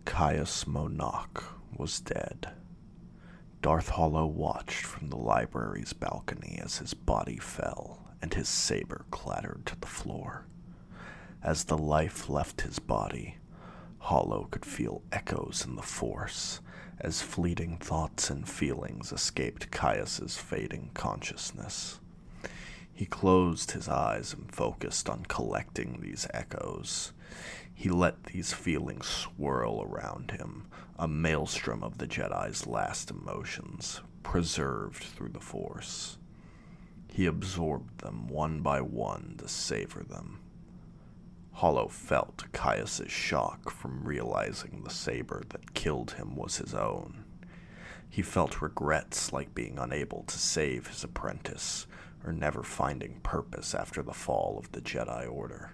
Caius Monarch was dead. Darth Hollow watched from the library's balcony as his body fell and his saber clattered to the floor. As the life left his body, Hollow could feel echoes in the Force as fleeting thoughts and feelings escaped Caius's fading consciousness. He closed his eyes and focused on collecting these echoes. He let these feelings swirl around him, a maelstrom of the Jedi's last emotions, preserved through the Force. He absorbed them one by one to savor them. Hollow felt Caius's shock from realizing the saber that killed him was his own. He felt regrets like being unable to save his apprentice, or never finding purpose after the fall of the Jedi Order.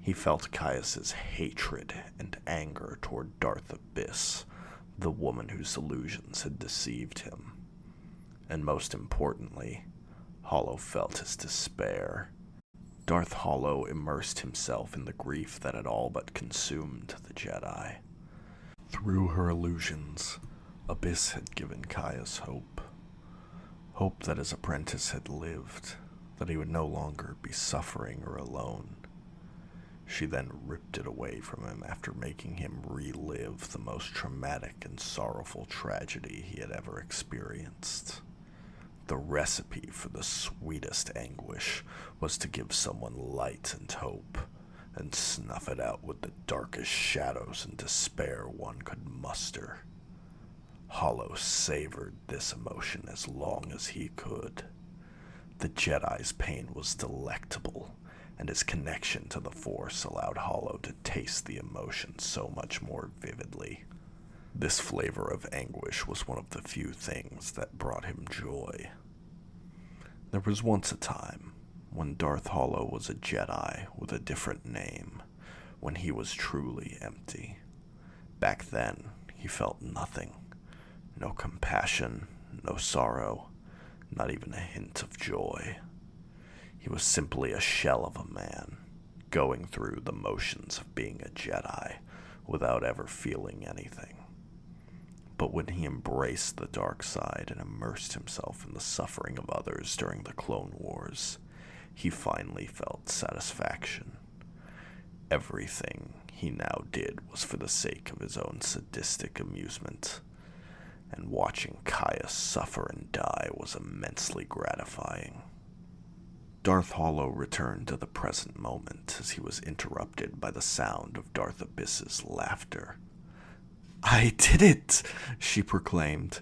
He felt Caius's hatred and anger toward Darth Abyss, the woman whose illusions had deceived him. And most importantly, Hollow felt his despair. Darth Hollow immersed himself in the grief that had all but consumed the Jedi. Through her illusions, Abyss had given Caius hope. Hope that his apprentice had lived, that he would no longer be suffering or alone. She then ripped it away from him after making him relive the most traumatic and sorrowful tragedy he had ever experienced. The recipe for the sweetest anguish was to give someone light and hope, and snuff it out with the darkest shadows and despair one could muster. Hollow savored this emotion as long as he could. The Jedi's pain was delectable, and his connection to the Force allowed Hollow to taste the emotion so much more vividly. This flavor of anguish was one of the few things that brought him joy. There was once a time when Darth Hollow was a Jedi with a different name, when he was truly empty. Back then, he felt nothing. No compassion, no sorrow, not even a hint of joy. He was simply a shell of a man, going through the motions of being a Jedi without ever feeling anything. But when he embraced the dark side and immersed himself in the suffering of others during the Clone Wars, he finally felt satisfaction. Everything he now did was for the sake of his own sadistic amusement, and watching Caius suffer and die was immensely gratifying. Darth Hollow returned to the present moment as he was interrupted by the sound of Darth Abyss's laughter. "I did it," she proclaimed.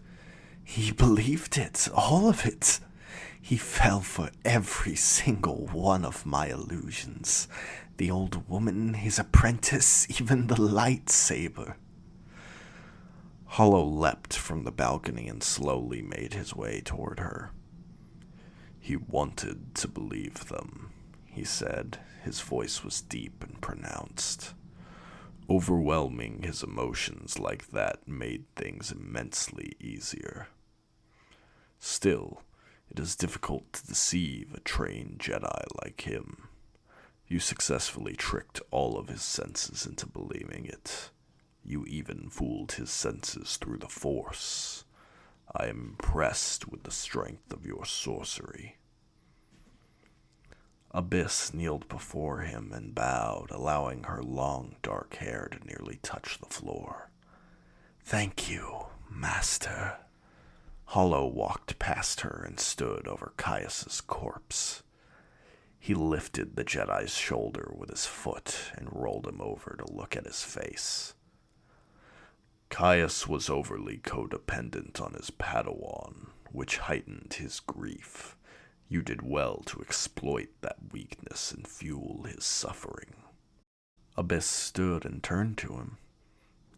"He believed it, all of it. He fell for every single one of my illusions. The old woman, his apprentice, even the lightsaber." Hollow leapt from the balcony and slowly made his way toward her. "He wanted to believe them," he said. His voice was deep and pronounced. "Overwhelming his emotions like that made things immensely easier. Still, it is difficult to deceive a trained Jedi like him. You successfully tricked all of his senses into believing it. You even fooled his senses through the Force. I am impressed with the strength of your sorcery." Abyss kneeled before him and bowed, allowing her long dark hair to nearly touch the floor. "Thank you, Master." Hollow walked past her and stood over Caius's corpse. He lifted the Jedi's shoulder with his foot and rolled him over to look at his face. "Caius was overly codependent on his Padawan, which heightened his grief. You did well to exploit that weakness and fuel his suffering." Abyss stood and turned to him.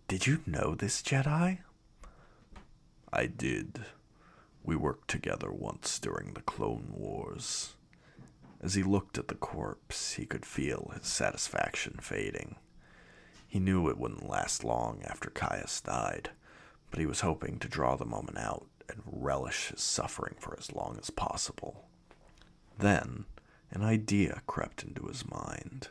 "Did you know this Jedi?" "I did. We worked together once during the Clone Wars." As he looked at the corpse, he could feel his satisfaction fading. He knew it wouldn't last long after Caius died, but he was hoping to draw the moment out and relish his suffering for as long as possible. Then, an idea crept into his mind.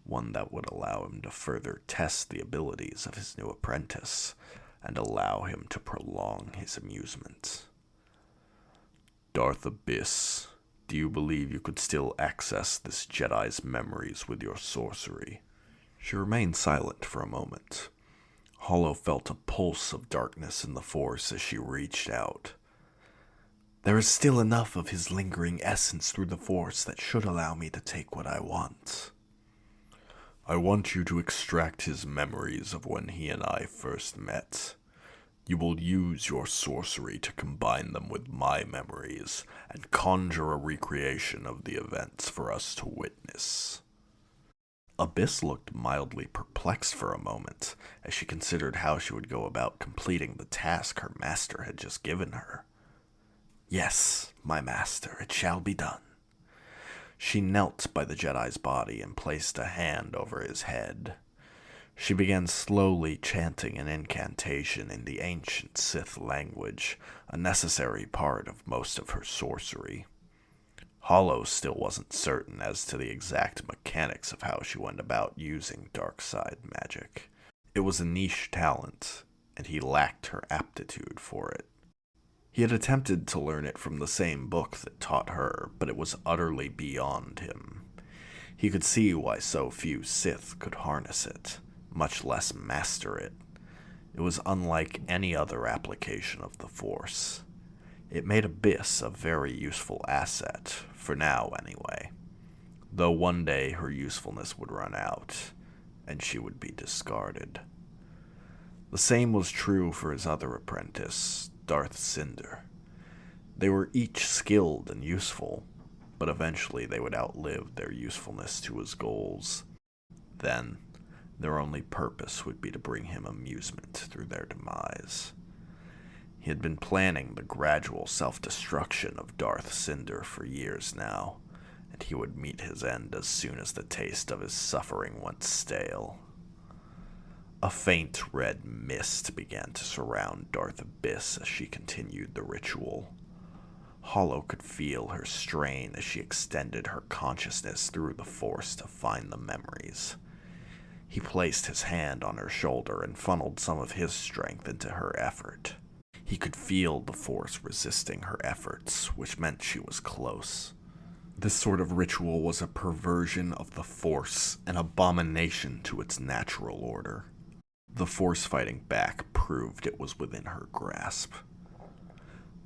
one that would allow him to further test the abilities of his new apprentice and allow him to prolong his amusement. Darth Abyss, do you believe you could still access this Jedi's memories with your sorcery? She remained silent for a moment. Hollow felt a pulse of darkness in the Force as she reached out. There is still enough of his lingering essence through the Force that should allow me to take what I want. I want you to extract his memories of when he and I first met. You will use your sorcery to combine them with my memories and conjure a recreation of the events for us to witness. Abyss looked mildly perplexed for a moment as she considered how she would go about completing the task her master had just given her. Yes, my master, it shall be done. She knelt by the Jedi's body and placed a hand over his head. She began slowly chanting an incantation in the ancient Sith language, a necessary part of most of her sorcery. Hollow still wasn't certain as to the exact mechanics of how she went about using dark side magic. It was a niche talent, and he lacked her aptitude for it. He had attempted to learn it from the same book that taught her, but it was utterly beyond him. He could see why so few Sith could harness it, much less master it. It was unlike any other application of the Force. It made Abyss a very useful asset, for now anyway, though one day her usefulness would run out, and she would be discarded. The same was true for his other apprentice, Darth Cinder. They were each skilled and useful, but eventually they would outlive their usefulness to his goals. Then, their only purpose would be to bring him amusement through their demise. He had been planning the gradual self-destruction of Darth Cinder for years now, and he would meet his end as soon as the taste of his suffering went stale. A faint red mist began to surround Darth Abyss as she continued the ritual. Hollow could feel her strain as she extended her consciousness through the Force to find the memories. He placed his hand on her shoulder and funneled some of his strength into her effort. He could feel the Force resisting her efforts, which meant she was close. This sort of ritual was a perversion of the Force, an abomination to its natural order. The Force fighting back proved it was within her grasp.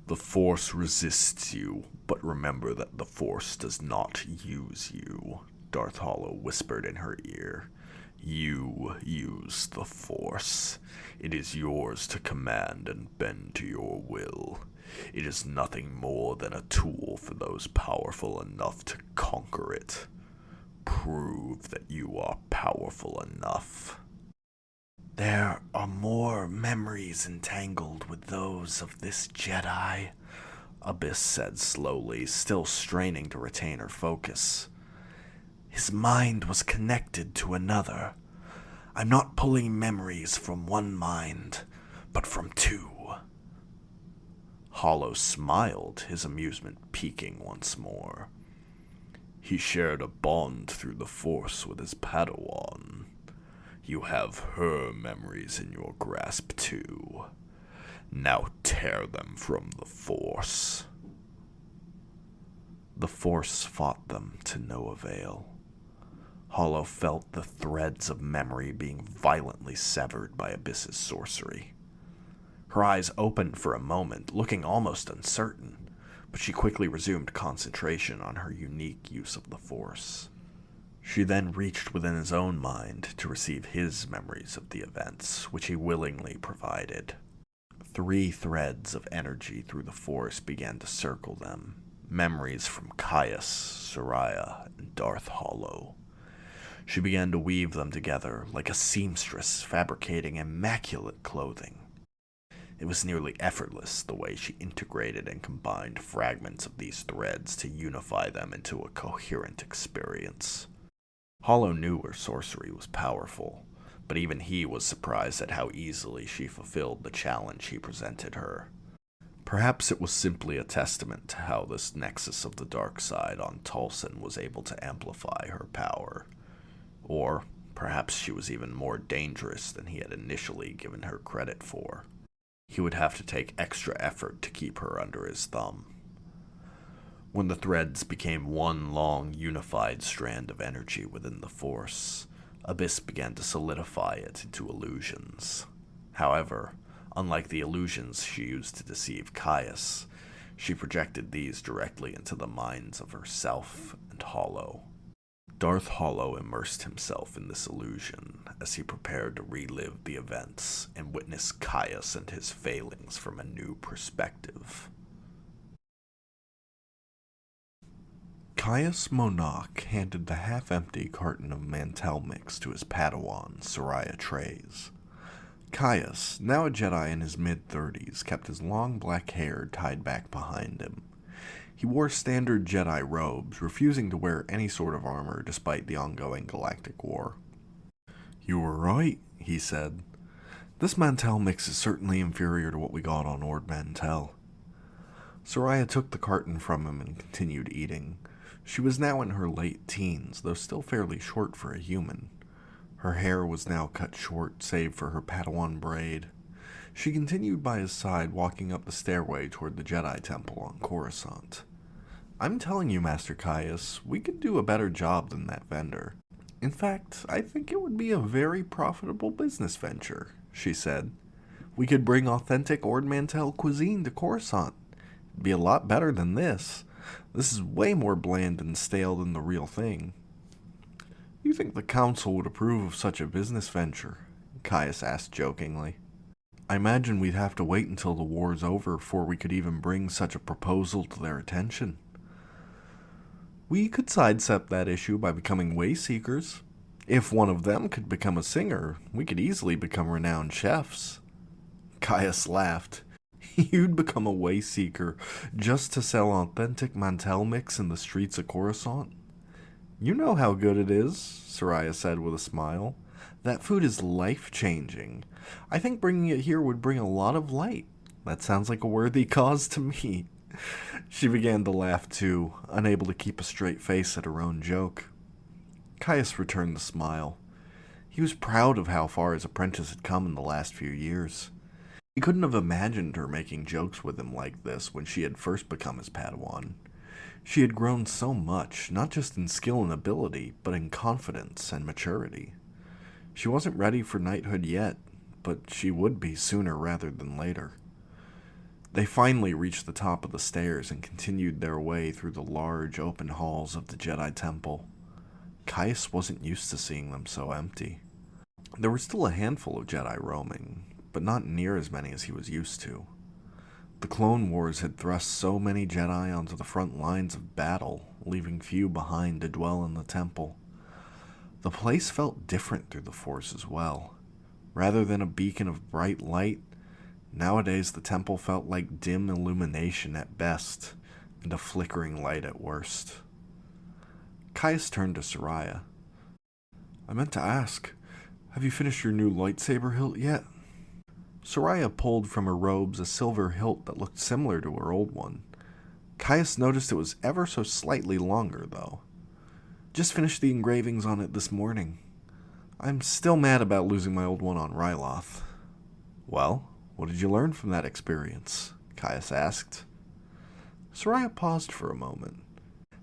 The Force resists you, but remember that the Force does not use you, Darth Hollow whispered in her ear. You use the Force. It is yours to command and bend to your will. It is nothing more than a tool for those powerful enough to conquer it. Prove that you are powerful enough. There are more memories entangled with those of this Jedi, Abyss said slowly, still straining to retain her focus. His mind was connected to another. I'm not pulling memories from one mind, but from two. Hollow smiled, his amusement peaking once more. He shared a bond through the Force with his Padawan. You have her memories in your grasp too. Now tear them from the Force. The Force fought them to no avail. Hollow felt the threads of memory being violently severed by Abyss's sorcery. Her eyes opened for a moment, looking almost uncertain, but she quickly resumed concentration on her unique use of the Force. She then reached within his own mind to receive his memories of the events, which he willingly provided. 3 threads of energy through the Force began to circle them, memories from Caius, Soraya, and Darth Hollow. She began to weave them together like a seamstress fabricating immaculate clothing. It was nearly effortless the way she integrated and combined fragments of these threads to unify them into a coherent experience. Hollow knew her sorcery was powerful, but even he was surprised at how easily she fulfilled the challenge he presented her. Perhaps it was simply a testament to how this nexus of the dark side on Tulsin was able to amplify her power. Or perhaps she was even more dangerous than he had initially given her credit for. He would have to take extra effort to keep her under his thumb. When the threads became one long, unified strand of energy within the Force, Abyss began to solidify it into illusions. However, unlike the illusions she used to deceive Caius, she projected these directly into the minds of herself and Hollow. Darth Hollow immersed himself in this illusion as he prepared to relive the events and witness Caius and his failings from a new perspective. Caius Monarch handed the half-empty carton of Mantell mix to his Padawan, Soraya Treize. Caius, now a Jedi in his mid-30s, kept his long black hair tied back behind him. He wore standard Jedi robes, refusing to wear any sort of armor despite the ongoing galactic war. "You were right," he said. "This Mantell mix is certainly inferior to what we got on Ord Mantell." Soraya took the carton from him and continued eating. She was now in her late teens, though still fairly short for a human. Her hair was now cut short, save for her Padawan braid. She continued by his side, walking up the stairway toward the Jedi Temple on Coruscant. "I'm telling you, Master Caius, we could do a better job than that vendor. In fact, I think it would be a very profitable business venture," she said. "We could bring authentic Ord Mantell cuisine to Coruscant. It'd be a lot better than this. This is way more bland and stale than the real thing." "You think the Council would approve of such a business venture?" Caius asked jokingly. "I imagine we'd have to wait until the war's over before we could even bring such a proposal to their attention." "We could sidestep that issue by becoming way seekers. If one of them could become a singer, we could easily become renowned chefs." Caius laughed. "You'd become a way seeker just to sell authentic Mantell mix in the streets of Coruscant?" "You know how good it is," Soraya said with a smile. "That food is life-changing. I think bringing it here would bring a lot of light. That sounds like a worthy cause to me." She began to laugh too, unable to keep a straight face at her own joke. Caius returned the smile. He was proud of how far his apprentice had come in the last few years. He couldn't have imagined her making jokes with him like this when she had first become his Padawan. She had grown so much, not just in skill and ability, but in confidence and maturity. She wasn't ready for knighthood yet, but she would be sooner rather than later. They finally reached the top of the stairs and continued their way through the large open halls of the Jedi Temple. Caius wasn't used to seeing them so empty. There were still a handful of Jedi roaming, but not near as many as he was used to. The Clone Wars had thrust so many Jedi onto the front lines of battle, leaving few behind to dwell in the temple. The place felt different through the Force as well. Rather than a beacon of bright light, nowadays the temple felt like dim illumination at best, and a flickering light at worst. Caius turned to Soraya. "I meant to ask, have you finished your new lightsaber hilt yet?" Soraya pulled from her robes a silver hilt that looked similar to her old one. Caius noticed it was ever so slightly longer, though. "Just finished the engravings on it this morning. I'm still mad about losing my old one on Ryloth." "Well, what did you learn from that experience?" Caius asked. Soraya paused for a moment.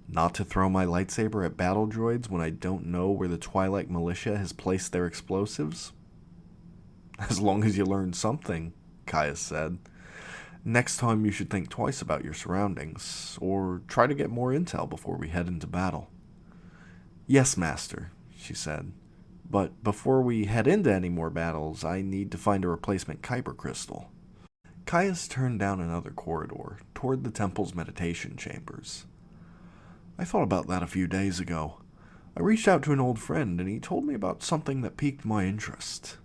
"Not to throw my lightsaber at battle droids when I don't know where the Twilight Militia has placed their explosives?" "As long as you learned something," Caius said. "Next time you should think twice about your surroundings, or try to get more intel before we head into battle." "Yes, Master," she said. "But before we head into any more battles, I need to find a replacement Kyber crystal." Caius turned down another corridor, toward the temple's meditation chambers. "I thought about that a few days ago. I reached out to an old friend, and he told me about something that piqued my interest."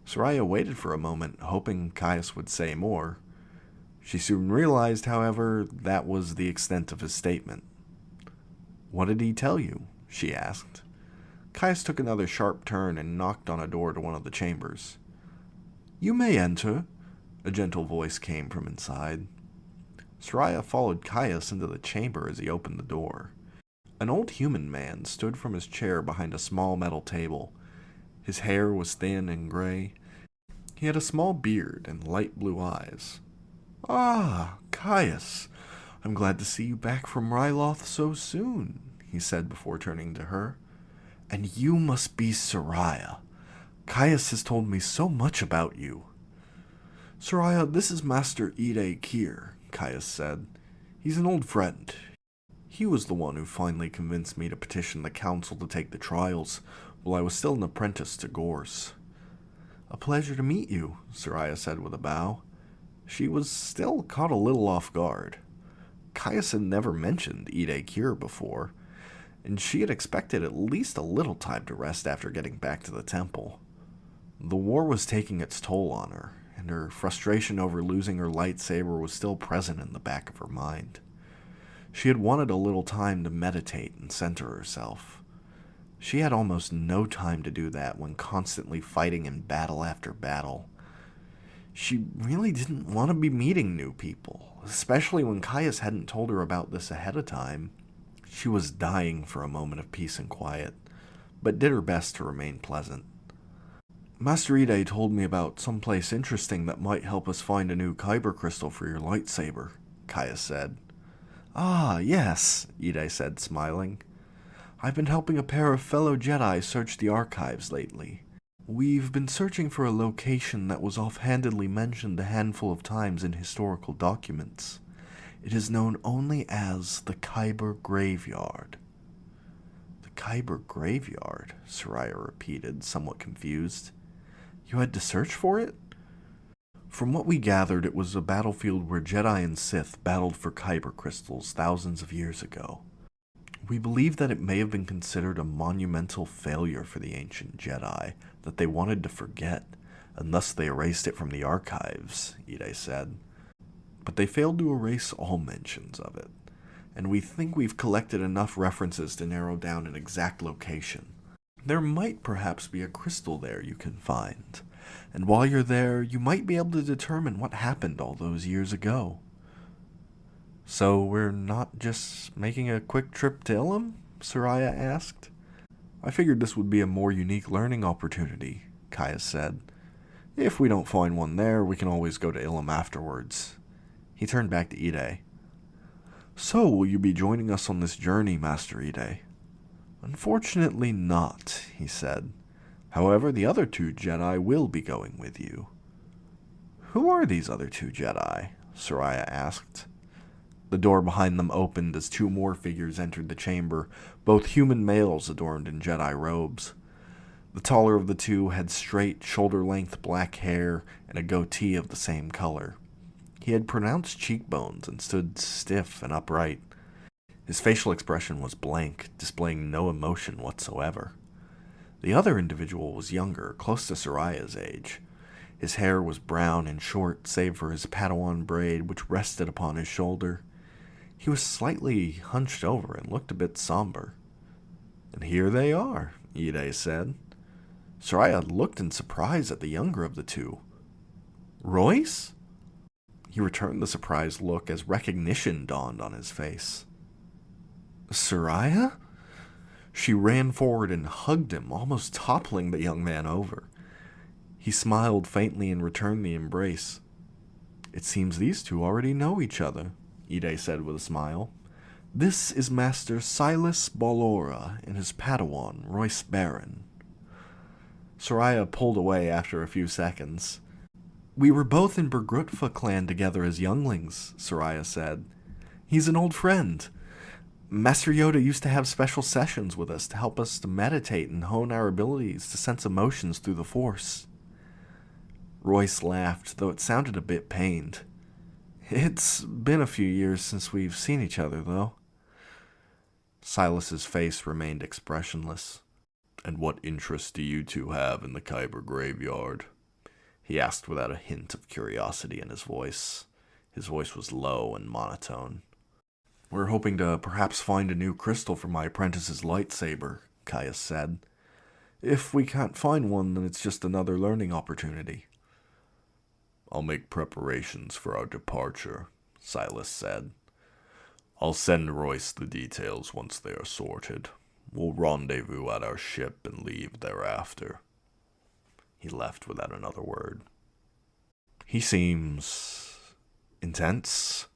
Soraya waited for a moment, hoping Caius would say more. She soon realized, however, that was the extent of his statement. "What did he tell you?" she asked. Caius took another sharp turn and knocked on a door to one of the chambers. "You may enter," a gentle voice came from inside. Soraya followed Caius into the chamber as he opened the door. An old human man stood from his chair behind a small metal table. His hair was thin and gray. He had a small beard and light blue eyes. "Ah, Caius, I'm glad to see you back from Ryloth so soon," he said before turning to her. "And you must be Soraya. Caius has told me so much about you." "Soraya, this is Master Ide Kier," Caius said. "He's an old friend. He was the one who finally convinced me to petition the council to take the trials while I was still an apprentice to Gorse." "A pleasure to meet you," Soraya said with a bow. She was still caught a little off guard. Caius had never mentioned Ide Kier before, and she had expected at least a little time to rest after getting back to the temple. The war was taking its toll on her, and her frustration over losing her lightsaber was still present in the back of her mind. She had wanted a little time to meditate and center herself. She had almost no time to do that when constantly fighting in battle after battle. She really didn't want to be meeting new people, especially when Caius hadn't told her about this ahead of time. She was dying for a moment of peace and quiet, but did her best to remain pleasant. "Master Ide told me about some place interesting that might help us find a new kyber crystal for your lightsaber," Caius said. "Ah, yes," Ide said, smiling. "I've been helping a pair of fellow Jedi search the archives lately. We've been searching for a location that was offhandedly mentioned a handful of times in historical documents. It is known only as the Kyber Graveyard." "The Kyber Graveyard?" Soraya repeated, somewhat confused. "You had to search for it?" "From what we gathered, it was a battlefield where Jedi and Sith battled for kyber crystals thousands of years ago. We believe that it may have been considered a monumental failure for the ancient Jedi that they wanted to forget, and thus they erased it from the archives," Ide said. "But they failed to erase all mentions of it, and we think we've collected enough references to narrow down an exact location. There might perhaps be a crystal there you can find, and while you're there, you might be able to determine what happened all those years ago." "So we're not just making a quick trip to Ilum?" Soraya asked. "I figured this would be a more unique learning opportunity," Caius said. "If we don't find one there, we can always go to Ilum afterwards." He turned back to Ide. "So, will you be joining us on this journey, Master Ide?" "Unfortunately not," he said. "However, the other two Jedi will be going with you." "Who are these other two Jedi?" Soraya asked. The door behind them opened as two more figures entered the chamber, both human males adorned in Jedi robes. The taller of the two had straight, shoulder-length black hair and a goatee of the same color. He had pronounced cheekbones and stood stiff and upright. His facial expression was blank, displaying no emotion whatsoever. The other individual was younger, close to Soraya's age. His hair was brown and short, save for his Padawan braid, which rested upon his shoulder. He was slightly hunched over and looked a bit somber. "And here they are," Ide said. Soraya looked in surprise at the younger of the two. "Royce?" He returned the surprised look as recognition dawned on his face. "Soraya?" She ran forward and hugged him, almost toppling the young man over. He smiled faintly and returned the embrace. "It seems these two already know each other," Ide said with a smile. "This is Master Silas Ballora and his Padawan, Royce Barron." Soraya pulled away after a few seconds. "We were both in Bergrutfa clan together as younglings," Soraya said. "He's an old friend. Master Yoda used to have special sessions with us to help us to meditate and hone our abilities to sense emotions through the Force." Royce laughed, though it sounded a bit pained. "It's been a few years since we've seen each other, though." Silas's face remained expressionless. "And what interest do you two have in the Kyber Graveyard?" he asked without a hint of curiosity in his voice. His voice was low and monotone. "We're hoping to perhaps find a new crystal for my apprentice's lightsaber," Caius said. "If we can't find one, then it's just another learning opportunity." "I'll make preparations for our departure," Silas said. I'll send Royce the details once they are sorted. We'll rendezvous at our ship and leave thereafter. He left without another word. He seems intense,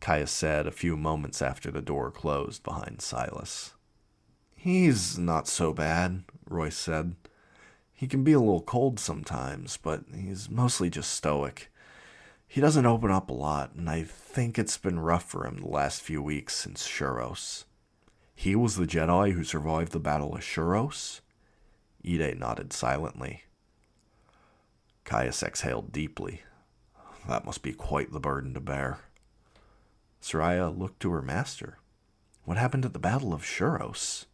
Kaya said a few moments after the door closed behind Silas. He's not so bad, Royce said. He can be a little cold sometimes, but he's mostly just stoic. He doesn't open up a lot, and I think it's been rough for him the last few weeks since Shuros. He was the Jedi who survived the Battle of Shuros? Ide nodded silently. Caius exhaled deeply. That must be quite the burden to bear. Soraya looked to her master. What happened at the Battle of Shuros?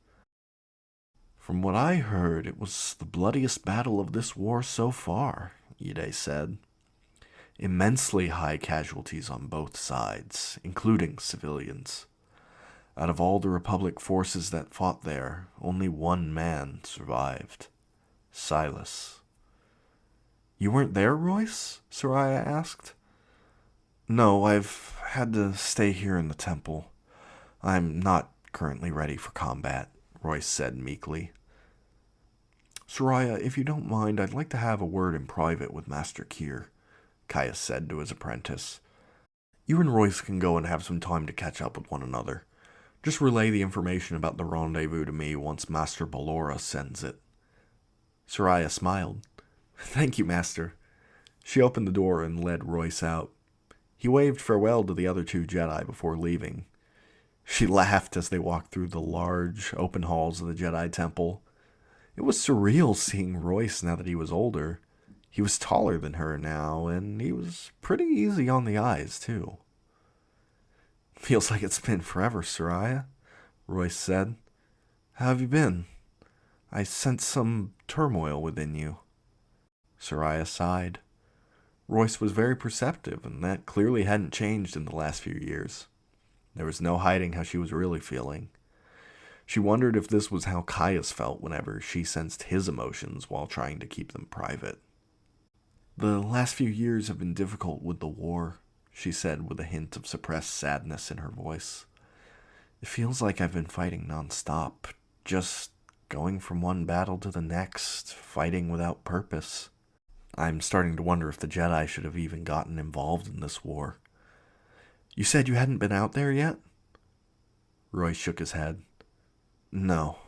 From what I heard, it was the bloodiest battle of this war so far, Ide said. Immensely high casualties on both sides, including civilians. Out of all the Republic forces that fought there, only one man survived. Silas. You weren't there, Royce? Soraya asked. No, I've had to stay here in the temple. I'm not currently ready for combat, Royce said meekly. Soraya, if you don't mind, I'd like to have a word in private with Master Kier, Caius said to his apprentice. You and Royce can go and have some time to catch up with one another. Just relay the information about the rendezvous to me once Master Ballora sends it. Soraya smiled. Thank you, Master. She opened the door and led Royce out. He waved farewell to the other two Jedi before leaving. She laughed as they walked through the large, open halls of the Jedi Temple. It was surreal seeing Royce now that he was older. He was taller than her now, and he was pretty easy on the eyes, too. Feels like it's been forever, Soraya, Royce said. How have you been? I sense some turmoil within you. Soraya sighed. Royce was very perceptive, and that clearly hadn't changed in the last few years. There was no hiding how she was really feeling. She wondered if this was how Caius felt whenever she sensed his emotions while trying to keep them private. The last few years have been difficult with the war, she said with a hint of suppressed sadness in her voice. It feels like I've been fighting nonstop, just going from one battle to the next, fighting without purpose. I'm starting to wonder if the Jedi should have even gotten involved in this war. You said you hadn't been out there yet? Roy shook his head. No.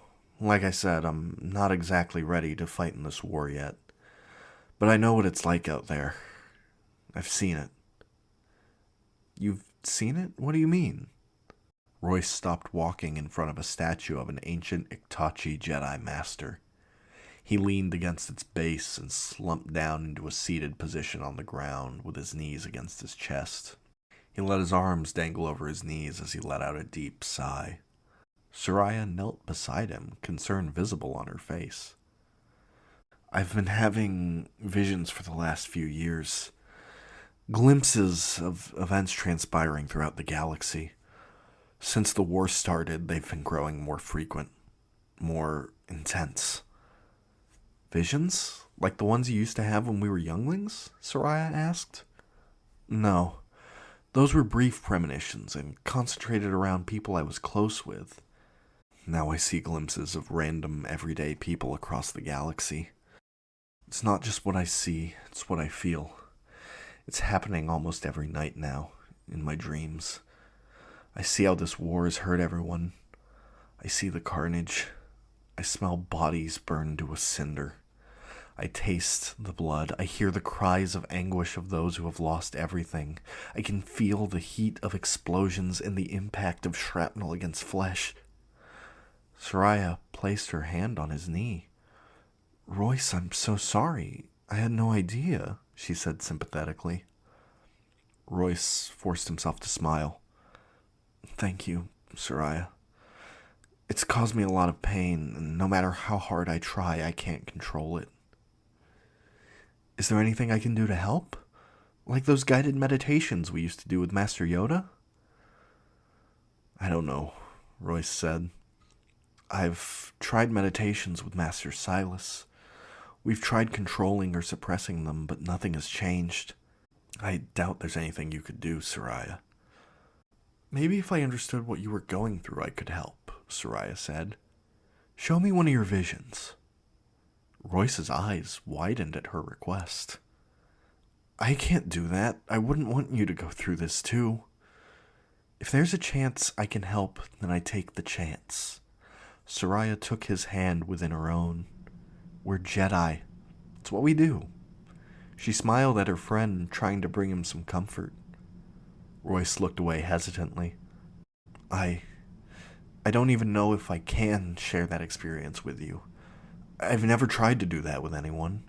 Like I said, I'm not exactly ready to fight in this war yet. But I know what it's like out there. I've seen it. You've seen it? What do you mean? Royce stopped walking in front of a statue of an ancient Iktachi Jedi Master. He leaned against its base and slumped down into a seated position on the ground with his knees against his chest. He let his arms dangle over his knees as he let out a deep sigh. Soraya knelt beside him, concern visible on her face. I've been having visions for the last few years. Glimpses of events transpiring throughout the galaxy. Since the war started, they've been growing more frequent, more intense. Visions? Like the ones you used to have when we were younglings? Soraya asked. No. Those were brief premonitions and concentrated around people I was close with. Now I see glimpses of random, everyday people across the galaxy. It's not just what I see, it's what I feel. It's happening almost every night now, in my dreams. I see how this war has hurt everyone. I see the carnage. I smell bodies burned to a cinder. I taste the blood. I hear the cries of anguish of those who have lost everything. I can feel the heat of explosions and the impact of shrapnel against flesh. Soraya placed her hand on his knee. Royce, I'm so sorry. I had no idea, she said sympathetically. Royce forced himself to smile. Thank you, Soraya. It's caused me a lot of pain, and no matter how hard I try, I can't control it. Is there anything I can do to help? Like those guided meditations we used to do with Master Yoda? I don't know, Royce said. I've tried meditations with Master Silas. We've tried controlling or suppressing them, but nothing has changed. I doubt there's anything you could do, Soraya. Maybe if I understood what you were going through, I could help, Soraya said. Show me one of your visions. Royce's eyes widened at her request. I can't do that. I wouldn't want you to go through this too. If there's a chance I can help, then I take the chance. Soraya took his hand within her own. We're Jedi. It's what we do. She smiled at her friend, trying to bring him some comfort. Royce looked away hesitantly. I don't even know if I can share that experience with you. I've never tried to do that with anyone.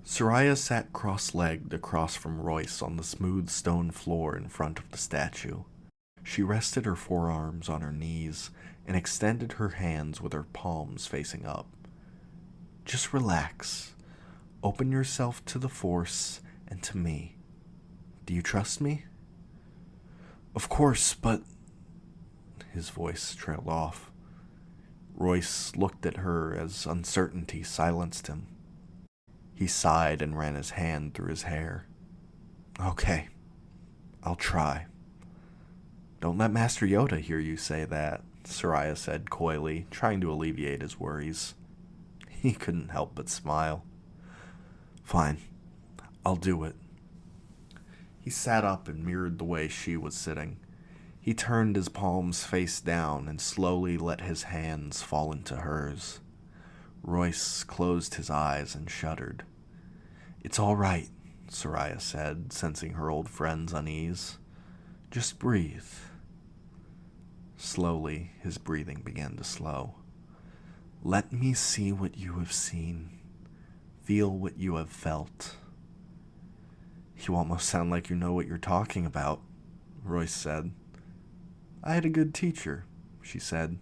Soraya sat cross-legged across from Royce on the smooth stone floor in front of the statue. She rested her forearms on her knees and extended her hands with her palms facing up. Just relax. Open yourself to the Force and to me. Do you trust me? Of course, but... His voice trailed off. Royce looked at her as uncertainty silenced him. He sighed and ran his hand through his hair. Okay, I'll try. Don't let Master Yoda hear you say that, Soraya said coyly, trying to alleviate his worries. He couldn't help but smile. Fine, I'll do it. He sat up and mirrored the way she was sitting. He turned his palms face down and slowly let his hands fall into hers. Royce closed his eyes and shuddered. It's all right, Soraya said, sensing her old friend's unease. Just breathe. Slowly, his breathing began to slow. Let me see what you have seen. Feel what you have felt. You almost sound like you know what you're talking about, Royce said. I had a good teacher, she said.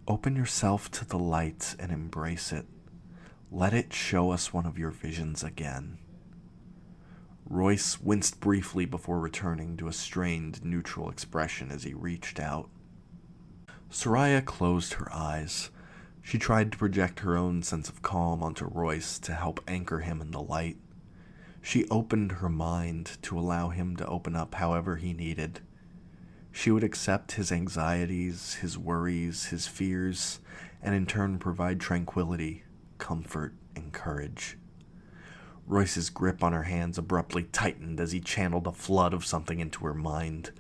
Open yourself to the light and embrace it. Let it show us one of your visions again. Royce winced briefly before returning to a strained, neutral expression as he reached out. Soraya closed her eyes. She tried to project her own sense of calm onto Royce to help anchor him in the light. She opened her mind to allow him to open up however he needed. She would accept his anxieties, his worries, his fears, and in turn provide tranquility, comfort, and courage. Royce's grip on her hands abruptly tightened as he channeled a flood of something into her mind.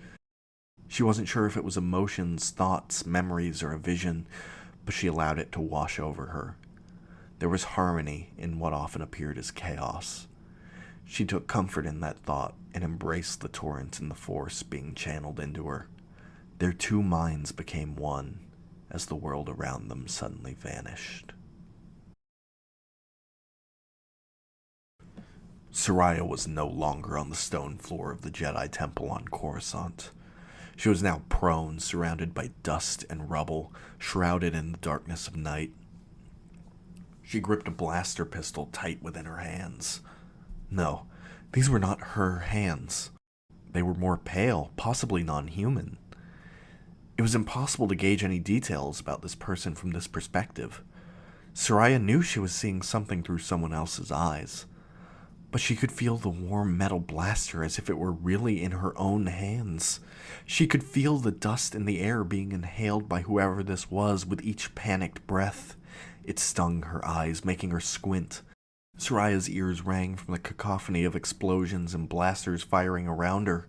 She wasn't sure if it was emotions, thoughts, memories, or a vision, but she allowed it to wash over her. There was harmony in what often appeared as chaos. She took comfort in that thought and embraced the torrent and the force being channeled into her. Their two minds became one as the world around them suddenly vanished. Soraya was no longer on the stone floor of the Jedi Temple on Coruscant. She was now prone, surrounded by dust and rubble, shrouded in the darkness of night. She gripped a blaster pistol tight within her hands. No, these were not her hands. They were more pale, possibly non-human. It was impossible to gauge any details about this person from this perspective. Soraya knew she was seeing something through someone else's eyes, but she could feel the warm metal blaster as if it were really in her own hands. She could feel the dust in the air being inhaled by whoever this was with each panicked breath. It stung her eyes, making her squint. Soraya's ears rang from the cacophony of explosions and blasters firing around her.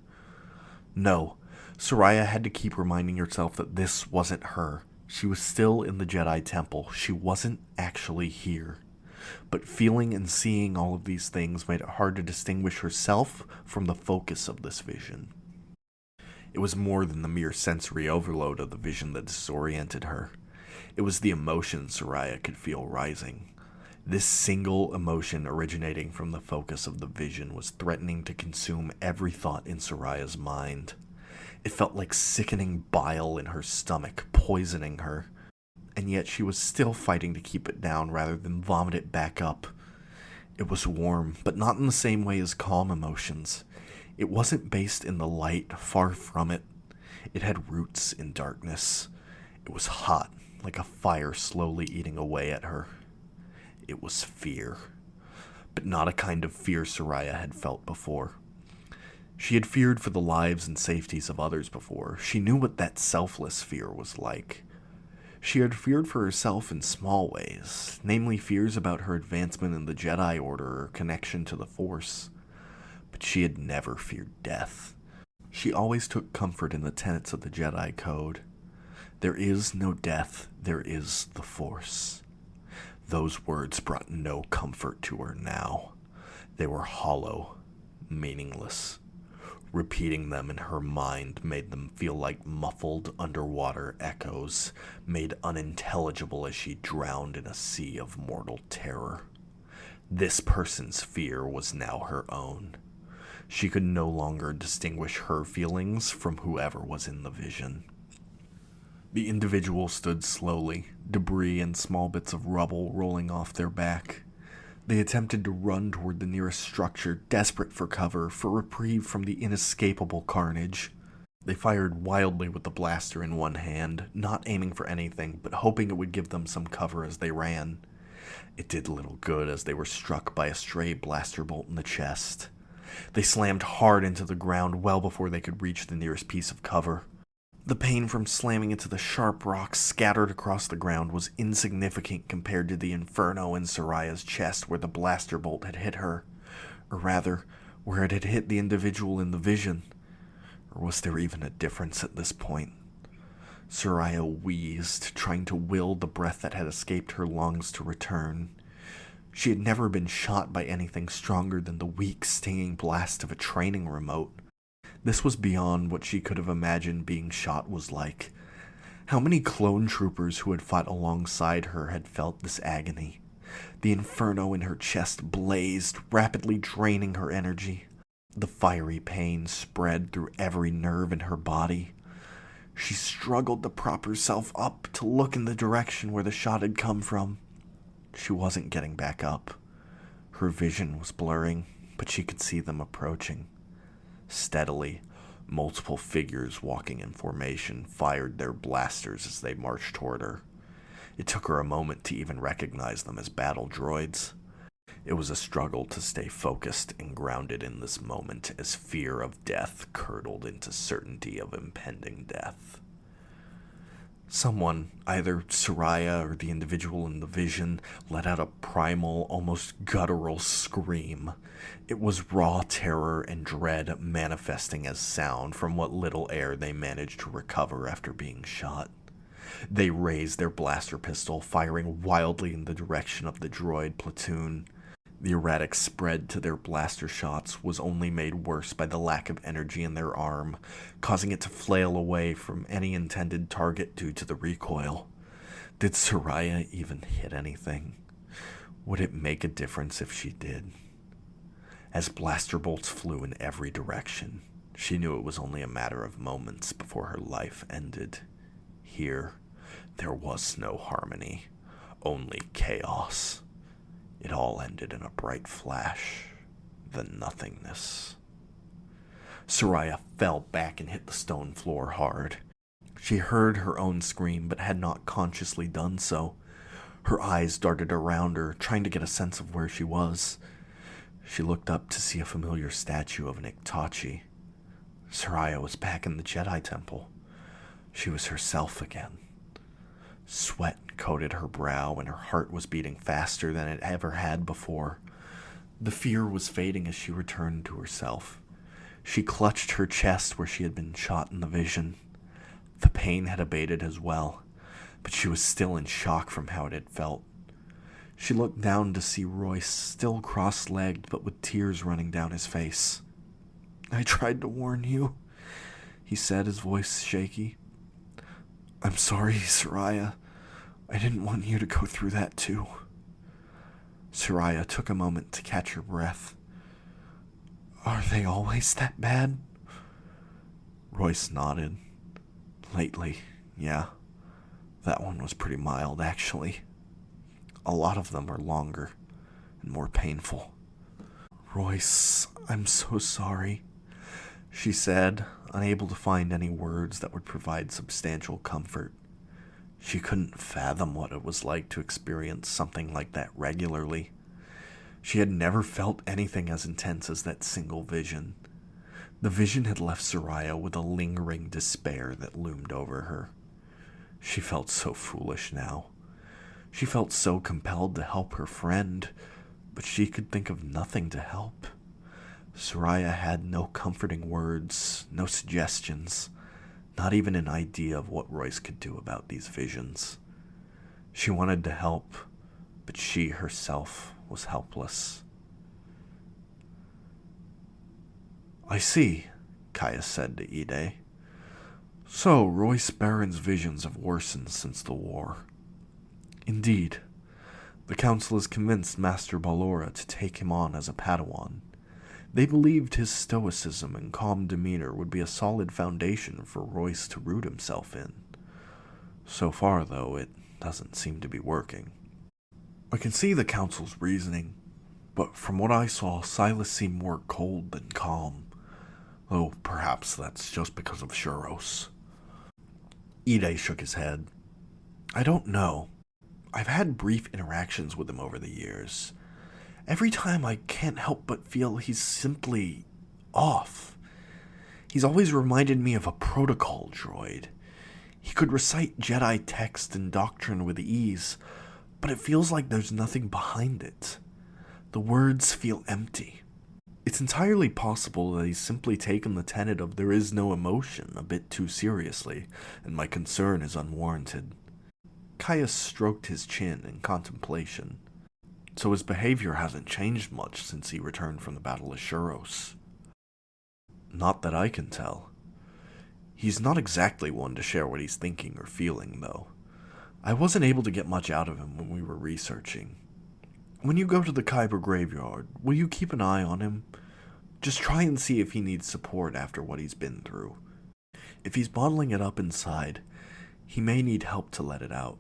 No, Soraya had to keep reminding herself that this wasn't her. She was still in the Jedi Temple. She wasn't actually here. But feeling and seeing all of these things made it hard to distinguish herself from the focus of this vision. It was more than the mere sensory overload of the vision that disoriented her. It was the emotion Soraya could feel rising. This single emotion originating from the focus of the vision was threatening to consume every thought in Soraya's mind. It felt like sickening bile in her stomach, poisoning her. And yet she was still fighting to keep it down rather than vomit it back up. It was warm, but not in the same way as calm emotions. It wasn't based in the light, far from it. It had roots in darkness. It was hot, like a fire slowly eating away at her. It was fear, but not a kind of fear Soraya had felt before. She had feared for the lives and safeties of others before. She knew what that selfless fear was like. She had feared for herself in small ways, namely fears about her advancement in the Jedi Order or connection to the Force. But she had never feared death. She always took comfort in the tenets of the Jedi Code. There is no death, there is the Force. Those words brought no comfort to her now. They were hollow, meaningless. Repeating them in her mind made them feel like muffled underwater echoes, made unintelligible as she drowned in a sea of mortal terror. This person's fear was now her own. She could no longer distinguish her feelings from whoever was in the vision. The individual stood slowly, debris and small bits of rubble rolling off their back. They attempted to run toward the nearest structure, desperate for cover, for reprieve from the inescapable carnage. They fired wildly with the blaster in one hand, not aiming for anything, but hoping it would give them some cover as they ran. It did little good as they were struck by a stray blaster bolt in the chest. They slammed hard into the ground well before they could reach the nearest piece of cover. The pain from slamming into the sharp rocks scattered across the ground was insignificant compared to the inferno in Soraya's chest where the blaster bolt had hit her, or rather, where it had hit the individual in the vision. Or was there even a difference at this point? Soraya wheezed, trying to will the breath that had escaped her lungs to return. She had never been shot by anything stronger than the weak, stinging blast of a training remote. This was beyond what she could have imagined being shot was like. How many clone troopers who had fought alongside her had felt this agony? The inferno in her chest blazed, rapidly draining her energy. The fiery pain spread through every nerve in her body. She struggled to prop herself up to look in the direction where the shot had come from. She wasn't getting back up. Her vision was blurring, but she could see them approaching. Steadily, multiple figures walking in formation fired their blasters as they marched toward her. It took her a moment to even recognize them as battle droids. It was a struggle to stay focused and grounded in this moment as fear of death curdled into certainty of impending death. Someone, either Soraya or the individual in the vision, let out a primal, almost guttural scream. It was raw terror and dread manifesting as sound from what little air they managed to recover after being shot. They raised their blaster pistol, firing wildly in the direction of the droid platoon. The erratic spread to their blaster shots was only made worse by the lack of energy in their arm, causing it to flail away from any intended target due to the recoil. Did Soraya even hit anything? Would it make a difference if she did? As blaster bolts flew in every direction, she knew it was only a matter of moments before her life ended. Here, there was no harmony, only chaos. It all ended in a bright flash, then nothingness. Soraya fell back and hit the stone floor hard. She heard her own scream, but had not consciously done so. Her eyes darted around her, trying to get a sense of where she was. She looked up to see a familiar statue of an Iktachi. Soraya was back in the Jedi Temple. She was herself again. Sweat coated her brow and her heart was beating faster than it ever had before. The fear was fading as she returned to herself. She clutched her chest where she had been shot in the vision. The pain had abated as well, but she was still in shock from how it had felt. She looked down to see Royce still cross-legged but with tears running down his face. "I tried to warn you," he said, his voice shaky. "I'm sorry, Soraya. I didn't want you to go through that too." Soraya took a moment to catch her breath. "Are they always that bad?" Royce nodded. "Lately, yeah. That one was pretty mild, actually. A lot of them are longer and more painful." "Royce, I'm so sorry," she said, unable to find any words that would provide substantial comfort. She couldn't fathom what it was like to experience something like that regularly. She had never felt anything as intense as that single vision. The vision had left Soraya with a lingering despair that loomed over her. She felt so foolish now. She felt so compelled to help her friend, but she could think of nothing to help. Soraya had no comforting words, no suggestions, not even an idea of what Royce could do about these visions. She wanted to help, but she herself was helpless. "I see," Caius said to Ide. "So, Royce Barron's visions have worsened since the war." "Indeed. The council has convinced Master Ballora to take him on as a Padawan. They believed his stoicism and calm demeanor would be a solid foundation for Royce to root himself in. So far, though, it doesn't seem to be working." "I can see the council's reasoning, but from what I saw, Silas seemed more cold than calm. Though perhaps that's just because of Shuros." Ide shook his head. "I don't know. I've had brief interactions with him over the years. Every time I can't help but feel he's simply off. He's always reminded me of a protocol droid. He could recite Jedi text and doctrine with ease, but it feels like there's nothing behind it. The words feel empty. It's entirely possible that he's simply taken the tenet of there is no emotion a bit too seriously, and my concern is unwarranted." Caius stroked his chin in contemplation. "So his behavior hasn't changed much since he returned from the Battle of Shuros?" "Not that I can tell. He's not exactly one to share what he's thinking or feeling, though. I wasn't able to get much out of him when we were researching. When you go to the Kyber graveyard, will you keep an eye on him? Just try and see if he needs support after what he's been through. If he's bottling it up inside, he may need help to let it out."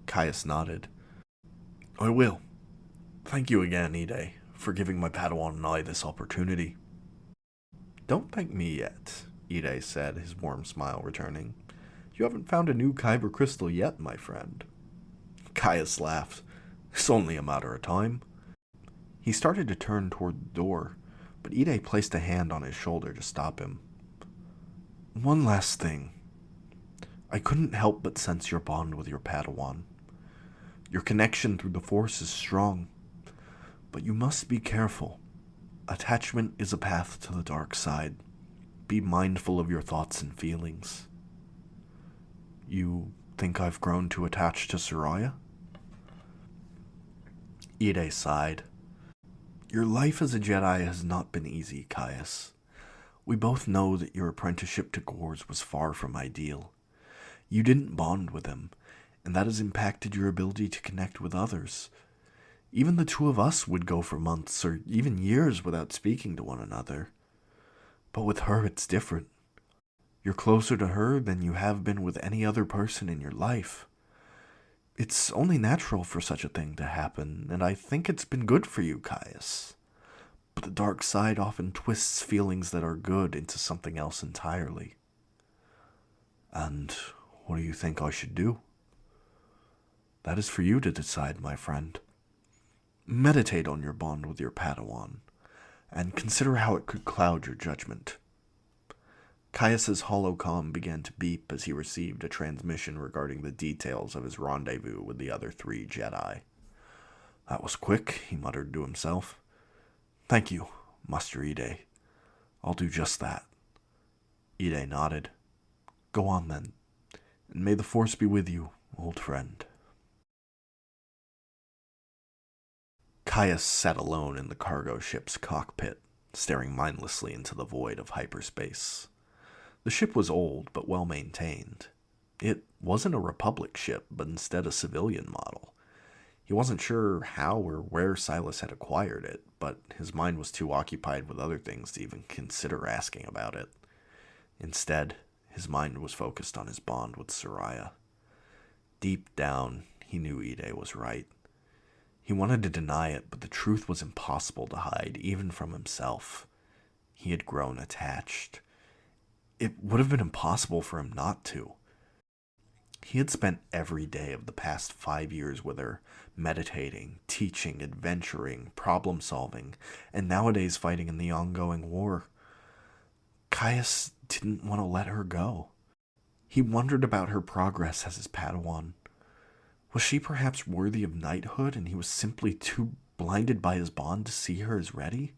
Caius nodded. "I will. Thank you again, Ide, for giving my Padawan and I this opportunity." "Don't thank me yet," Ide said, his warm smile returning. "You haven't found a new Kyber crystal yet, my friend." Caius laughed. "It's only a matter of time." He started to turn toward the door, but Ide placed a hand on his shoulder to stop him. "One last thing. I couldn't help but sense your bond with your Padawan. Your connection through the Force is strong, but you must be careful. Attachment is a path to the dark side. Be mindful of your thoughts and feelings." "You think I've grown too attached to Soraya?" Ide sighed. "Your life as a Jedi has not been easy, Caius. We both know that your apprenticeship to Gors was far from ideal. You didn't bond with him, and that has impacted your ability to connect with others. Even the two of us would go for months or even years without speaking to one another. But with her, it's different. You're closer to her than you have been with any other person in your life. It's only natural for such a thing to happen, and I think it's been good for you, Caius. But the dark side often twists feelings that are good into something else entirely." "And what do you think I should do?" "That is for you to decide, my friend. Meditate on your bond with your Padawan, and consider how it could cloud your judgment." Caius's holocom began to beep as he received a transmission regarding the details of his rendezvous with the other 3 Jedi. "That was quick," he muttered to himself. "Thank you, Master Ide. I'll do just that." Ide nodded. "Go on then, and may the Force be with you, old friend." Caius sat alone in the cargo ship's cockpit, staring mindlessly into the void of hyperspace. The ship was old, but well maintained. It wasn't a Republic ship, but instead a civilian model. He wasn't sure how or where Silas had acquired it, but his mind was too occupied with other things to even consider asking about it. Instead, his mind was focused on his bond with Soraya. Deep down, he knew Ide was right. He wanted to deny it, but the truth was impossible to hide, even from himself. He had grown attached. It would have been impossible for him not to. He had spent every day of the past 5 years with her, meditating, teaching, adventuring, problem-solving, and nowadays fighting in the ongoing war. Caius didn't want to let her go. He wondered about her progress as his Padawan. Was she perhaps worthy of knighthood, and he was simply too blinded by his bond to see her as ready?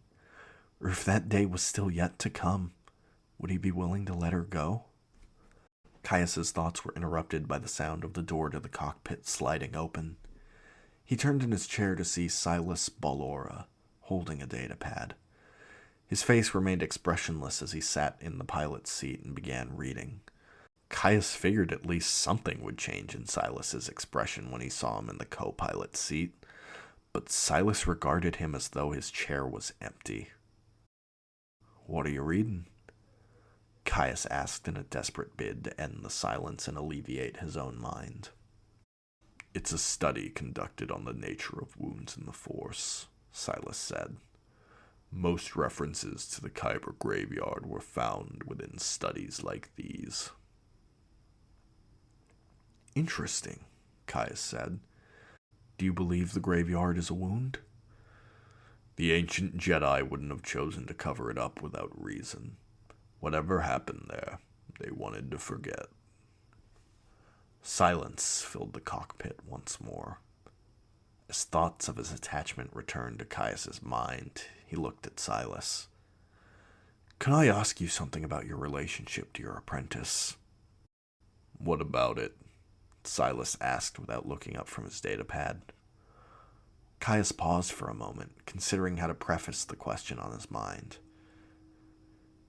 Or if that day was still yet to come, would he be willing to let her go? Caius's thoughts were interrupted by the sound of the door to the cockpit sliding open. He turned in his chair to see Silas Ballora, holding a datapad. His face remained expressionless as he sat in the pilot's seat and began reading. Caius figured at least something would change in Silas's expression when he saw him in the co-pilot's seat, but Silas regarded him as though his chair was empty. "What are you reading?" Caius asked in a desperate bid to end the silence and alleviate his own mind. "It's a study conducted on the nature of wounds in the Force," Silas said. "Most references to the Kyber graveyard were found within studies like these." "Interesting," Caius said. "Do you believe the graveyard is a wound?" "The ancient Jedi wouldn't have chosen to cover it up without reason. Whatever happened there, they wanted to forget." Silence filled the cockpit once more. As thoughts of his attachment returned to Caius's mind, he looked at Silas. "Can I ask you something about your relationship to your apprentice?" "What about it?" Silas asked without looking up from his datapad. Caius paused for a moment, considering how to preface the question on his mind.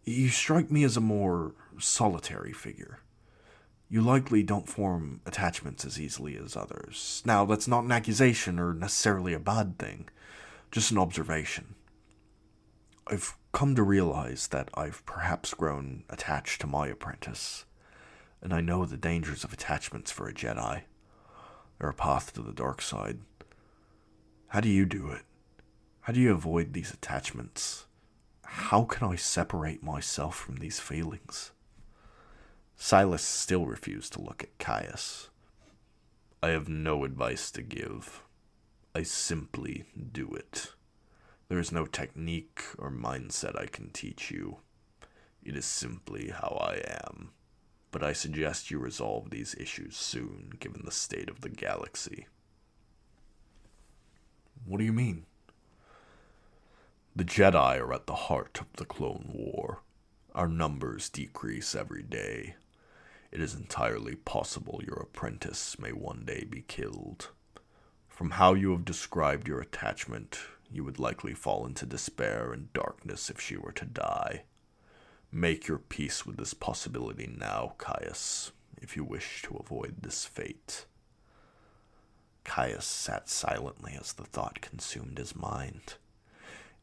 "You strike me as a more solitary figure. You likely don't form attachments as easily as others. Now, that's not an accusation or necessarily a bad thing, just an observation. I've come to realize that I've perhaps grown attached to my apprentice, and I know the dangers of attachments for a Jedi. They're a path to the dark side. How do you do it? How do you avoid these attachments? How can I separate myself from these feelings?" Silas still refused to look at Caius. "I have no advice to give. I simply do it. There is no technique or mindset I can teach you. It is simply how I am. But I suggest you resolve these issues soon, given the state of the galaxy." "What do you mean?" "The Jedi are at the heart of the Clone War. Our numbers decrease every day. It is entirely possible your apprentice may one day be killed. From how you have described your attachment, you would likely fall into despair and darkness if she were to die. Make your peace with this possibility now, Caius, if you wish to avoid this fate." Caius sat silently as the thought consumed his mind.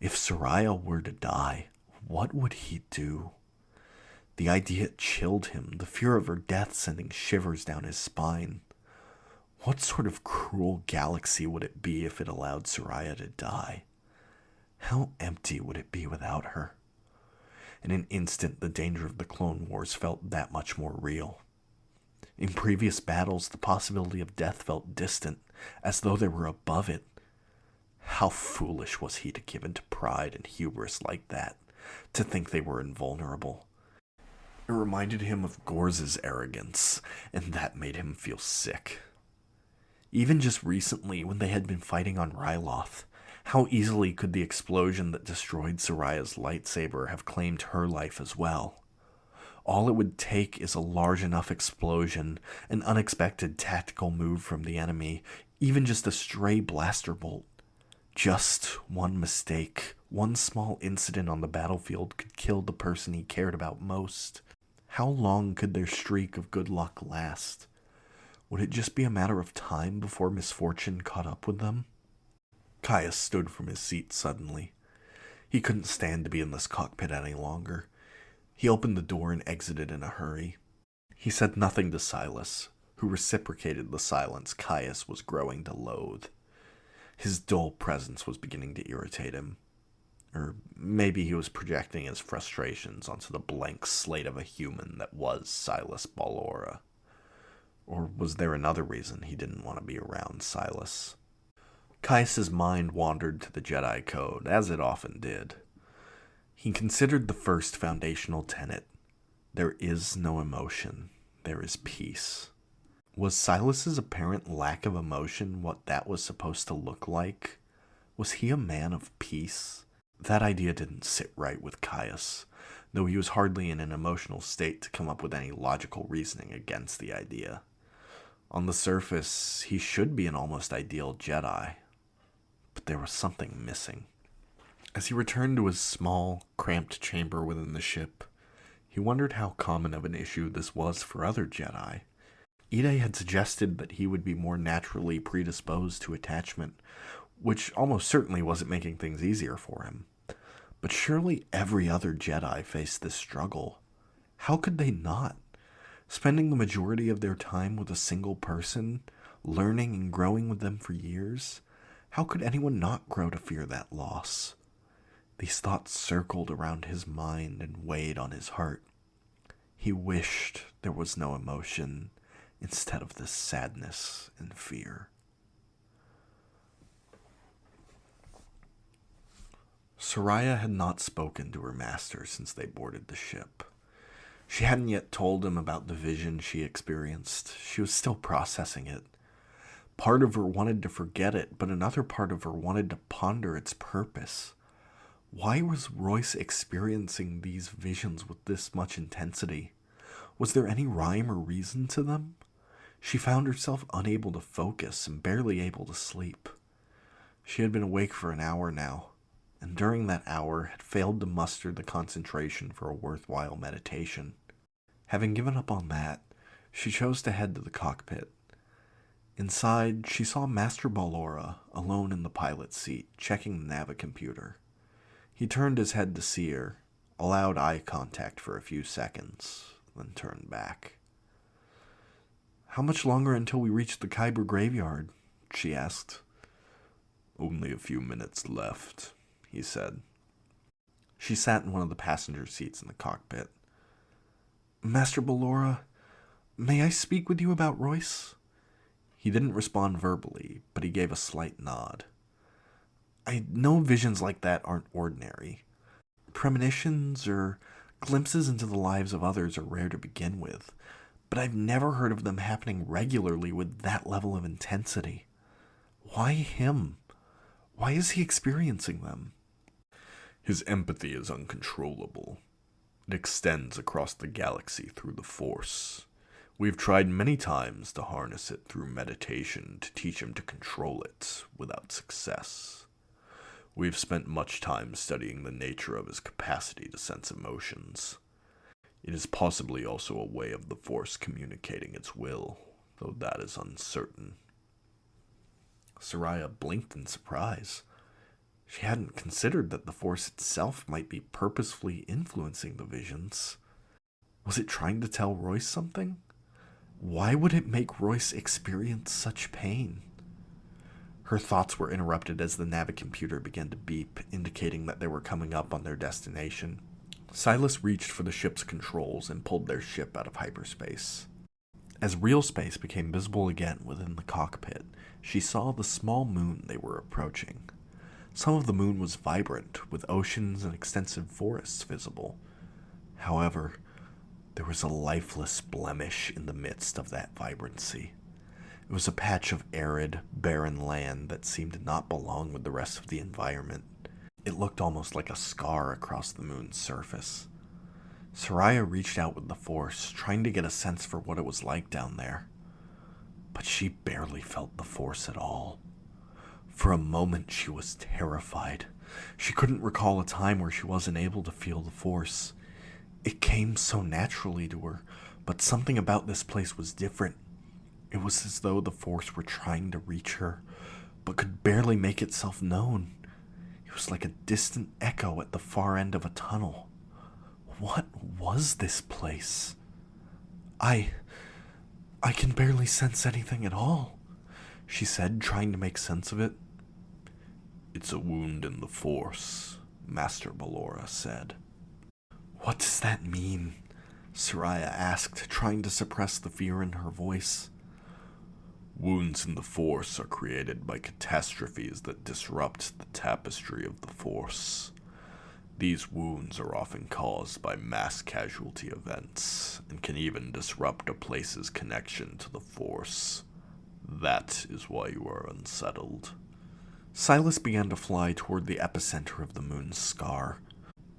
If Soraya were to die, what would he do? The idea chilled him, the fear of her death sending shivers down his spine. What sort of cruel galaxy would it be if it allowed Soraya to die? How empty would it be without her? In an instant, the danger of the Clone Wars felt that much more real. In previous battles, the possibility of death felt distant, as though they were above it. How foolish was he to give in to pride and hubris like that, to think they were invulnerable. It reminded him of Gorza's arrogance, and that made him feel sick. Even just recently, when they had been fighting on Ryloth, how easily could the explosion that destroyed Soraya's lightsaber have claimed her life as well? All it would take is a large enough explosion, an unexpected tactical move from the enemy, even just a stray blaster bolt. Just one mistake, one small incident on the battlefield could kill the person he cared about most. How long could their streak of good luck last? Would it just be a matter of time before misfortune caught up with them? Caius stood from his seat suddenly. He couldn't stand to be in this cockpit any longer. He opened the door and exited in a hurry. He said nothing to Silas, who reciprocated the silence Caius was growing to loathe. His dull presence was beginning to irritate him. Or maybe he was projecting his frustrations onto the blank slate of a human that was Silas Ballora. Or was there another reason he didn't want to be around Silas? Caius's mind wandered to the Jedi Code, as it often did. He considered the first foundational tenet. There is no emotion. There is peace. Was Silas's apparent lack of emotion what that was supposed to look like? Was he a man of peace? That idea didn't sit right with Caius, though he was hardly in an emotional state to come up with any logical reasoning against the idea. On the surface, he should be an almost ideal Jedi, but there was something missing. As he returned to his small, cramped chamber within the ship, he wondered how common of an issue this was for other Jedi. Ide had suggested that he would be more naturally predisposed to attachment, which almost certainly wasn't making things easier for him. But surely every other Jedi faced this struggle. How could they not? Spending the majority of their time with a single person, learning and growing with them for years, how could anyone not grow to fear that loss? These thoughts circled around his mind and weighed on his heart. He wished there was no emotion instead of this sadness and fear. Soraya had not spoken to her master since they boarded the ship. She hadn't yet told him about the vision she experienced. She was still processing it. Part of her wanted to forget it, but another part of her wanted to ponder its purpose. Why was Royce experiencing these visions with this much intensity? Was there any rhyme or reason to them? She found herself unable to focus and barely able to sleep. She had been awake for an hour now, and during that hour had failed to muster the concentration for a worthwhile meditation. Having given up on that, she chose to head to the cockpit. Inside, she saw Master Ballora alone in the pilot's seat, checking the navicomputer. He turned his head to see her, allowed eye contact for a few seconds, then turned back. "How much longer until we reach the Kyber graveyard?" she asked. "Only a few minutes left," he said. She sat in one of the passenger seats in the cockpit. "Master Ballora, may I speak with you about Royce?" He didn't respond verbally, but he gave a slight nod. "I know visions like that aren't ordinary. Premonitions or glimpses into the lives of others are rare to begin with, but I've never heard of them happening regularly with that level of intensity. Why him? Why is he experiencing them?" "His empathy is uncontrollable. It extends across the galaxy through the Force. We've tried many times to harness it through meditation to teach him to control it, without success. We've spent much time studying the nature of his capacity to sense emotions. It is possibly also a way of the Force communicating its will, though that is uncertain." Soraya blinked in surprise. She hadn't considered that the Force itself might be purposefully influencing the visions. Was it trying to tell Royce something? Why would it make Royce experience such pain? Her thoughts were interrupted as the navicomputer began to beep, indicating that they were coming up on their destination. Silas reached for the ship's controls and pulled their ship out of hyperspace. As real space became visible again within the cockpit, she saw the small moon they were approaching. Some of the moon was vibrant, with oceans and extensive forests visible. However, there was a lifeless blemish in the midst of that vibrancy. It was a patch of arid, barren land that seemed to not belong with the rest of the environment. It looked almost like a scar across the moon's surface. Soraya reached out with the Force, trying to get a sense for what it was like down there. But she barely felt the Force at all. For a moment, she was terrified. She couldn't recall a time where she wasn't able to feel the Force. It came so naturally to her, but something about this place was different. It was as though the Force were trying to reach her, but could barely make itself known. It was like a distant echo at the far end of a tunnel. What was this place? I can barely sense anything at all," she said, trying to make sense of it. "It's a wound in the Force," Master Ballora said. "What does that mean?" Soraya asked, trying to suppress the fear in her voice. "Wounds in the Force are created by catastrophes that disrupt the tapestry of the Force. These wounds are often caused by mass casualty events and can even disrupt a place's connection to the Force. That is why you are unsettled. Silas began to fly toward the epicenter of the moon's scar.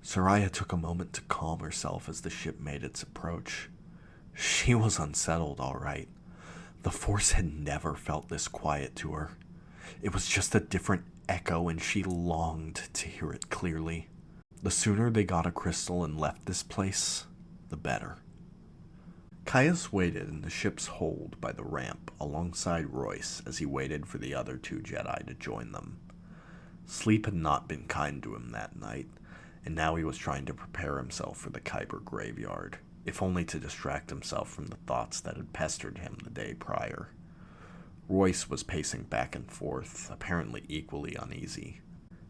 Soraya took a moment to calm herself as the ship made its approach. She was unsettled, all right. The Force had never felt this quiet to her. It was just a different echo, and she longed to hear it clearly. The sooner they got a crystal and left this place, the better. Caius waited in the ship's hold by the ramp alongside Royce as he waited for the other two Jedi to join them. Sleep had not been kind to him that night, and now he was trying to prepare himself for the Kyber graveyard, if only to distract himself from the thoughts that had pestered him the day prior. Royce was pacing back and forth, apparently equally uneasy.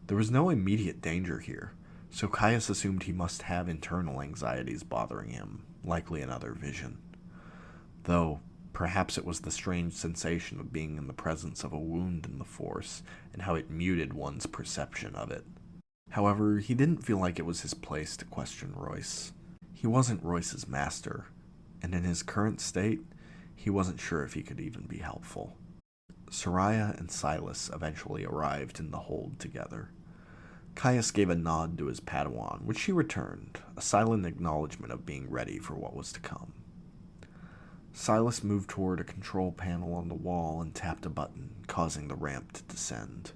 There was no immediate danger here, so Caius assumed he must have internal anxieties bothering him, likely another vision. Though, perhaps it was the strange sensation of being in the presence of a wound in the Force, and how it muted one's perception of it. However, he didn't feel like it was his place to question Royce. He wasn't Royce's master, and in his current state, he wasn't sure if he could even be helpful. Soraya and Silas eventually arrived in the hold together. Caius gave a nod to his Padawan, which she returned, a silent acknowledgement of being ready for what was to come. Silas moved toward a control panel on the wall and tapped a button, causing the ramp to descend.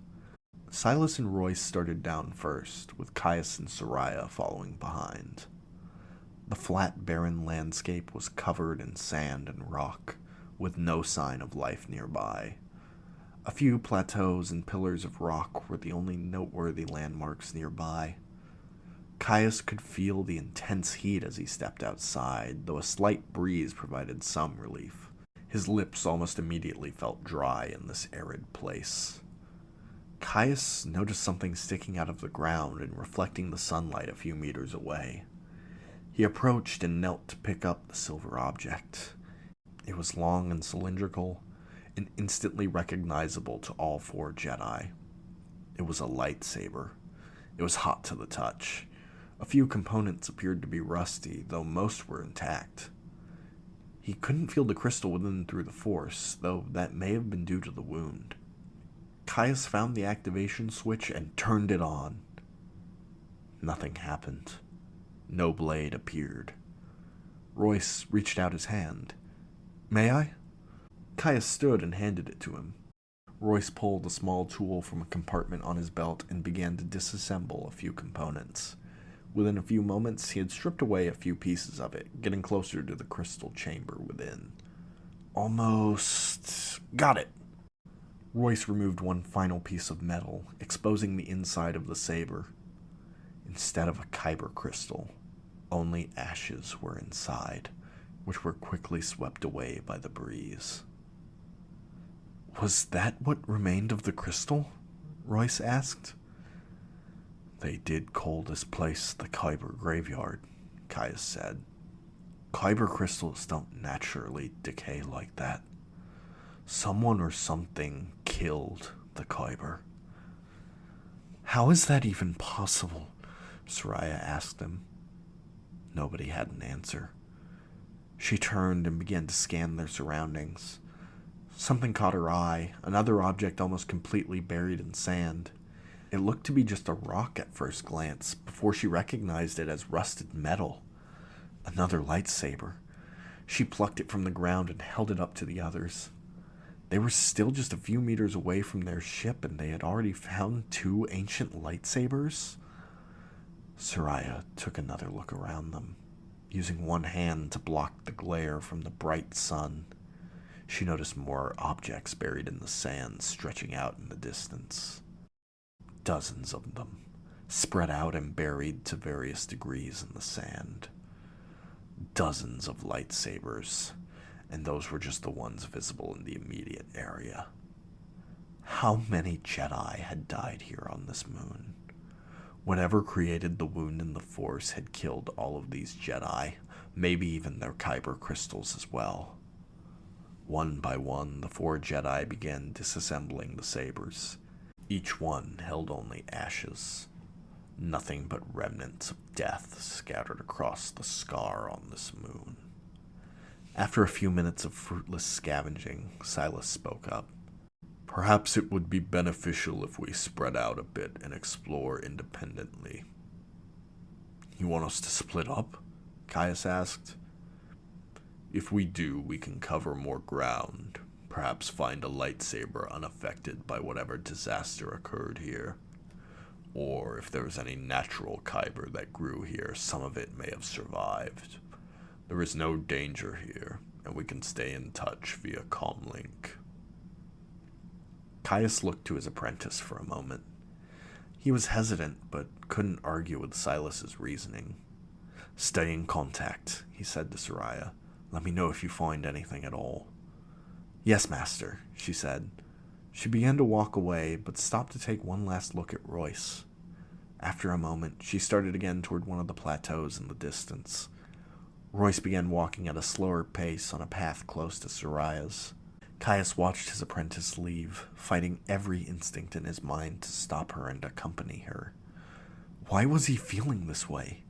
Silas and Royce started down first, with Caius and Soraya following behind. The flat, barren landscape was covered in sand and rock, with no sign of life nearby. A few plateaus and pillars of rock were the only noteworthy landmarks nearby. Caius could feel the intense heat as he stepped outside, though a slight breeze provided some relief. His lips almost immediately felt dry in this arid place. Caius noticed something sticking out of the ground and reflecting the sunlight a few meters away. He approached and knelt to pick up the silver object. It was long and cylindrical, and instantly recognizable to all four Jedi. It was a lightsaber. It was hot to the touch. A few components appeared to be rusty, though most were intact. He couldn't feel the crystal within through the Force, though that may have been due to the wound. Caius found the activation switch and turned it on. Nothing happened. No blade appeared. Royce reached out his hand. "May I?" Caius stood and handed it to him. Royce pulled a small tool from a compartment on his belt and began to disassemble a few components. Within a few moments, he had stripped away a few pieces of it, getting closer to the crystal chamber within. Almost... got it! Royce removed one final piece of metal, exposing the inside of the saber. Instead of a kyber crystal, only ashes were inside, which were quickly swept away by the breeze. "Was that what remained of the crystal?" Royce asked. "They did call this place the Kyber graveyard," Caius said. "Kyber crystals don't naturally decay like that. Someone or something killed the Kyber." "How is that even possible?" Soraya asked him. Nobody had an answer. She turned and began to scan their surroundings. Something caught her eye, another object almost completely buried in sand. It looked to be just a rock at first glance, before she recognized it as rusted metal. Another lightsaber. She plucked it from the ground and held it up to the others. They were still just a few meters away from their ship, and they had already found two ancient lightsabers? Soraya took another look around them, using one hand to block the glare from the bright sun. She noticed more objects buried in the sand stretching out in the distance. Dozens of them, spread out and buried to various degrees in the sand. Dozens of lightsabers, and those were just the ones visible in the immediate area. How many Jedi had died here on this moon? Whatever created the wound in the Force had killed all of these Jedi, maybe even their Kyber crystals as well. One by one, the four Jedi began disassembling the sabers. Each one held only ashes. Nothing but remnants of death scattered across the scar on this moon. After a few minutes of fruitless scavenging, Silas spoke up. Perhaps it would be beneficial if we spread out a bit and explore independently. You want us to split up? Caius asked. If we do, we can cover more ground, perhaps find a lightsaber unaffected by whatever disaster occurred here. Or if there was any natural kyber that grew here, some of it may have survived. There is no danger here, and we can stay in touch via comlink. Caius looked to his apprentice for a moment. He was hesitant, but couldn't argue with Silas's reasoning. Stay in contact, he said to Soraya. Let me know if you find anything at all. Yes, master, she said. She began to walk away, but stopped to take one last look at Royce. After a moment, she started again toward one of the plateaus in the distance. Royce began walking at a slower pace on a path close to Soraya's. Caius watched his apprentice leave, fighting every instinct in his mind to stop her and accompany her. Why was he feeling this way?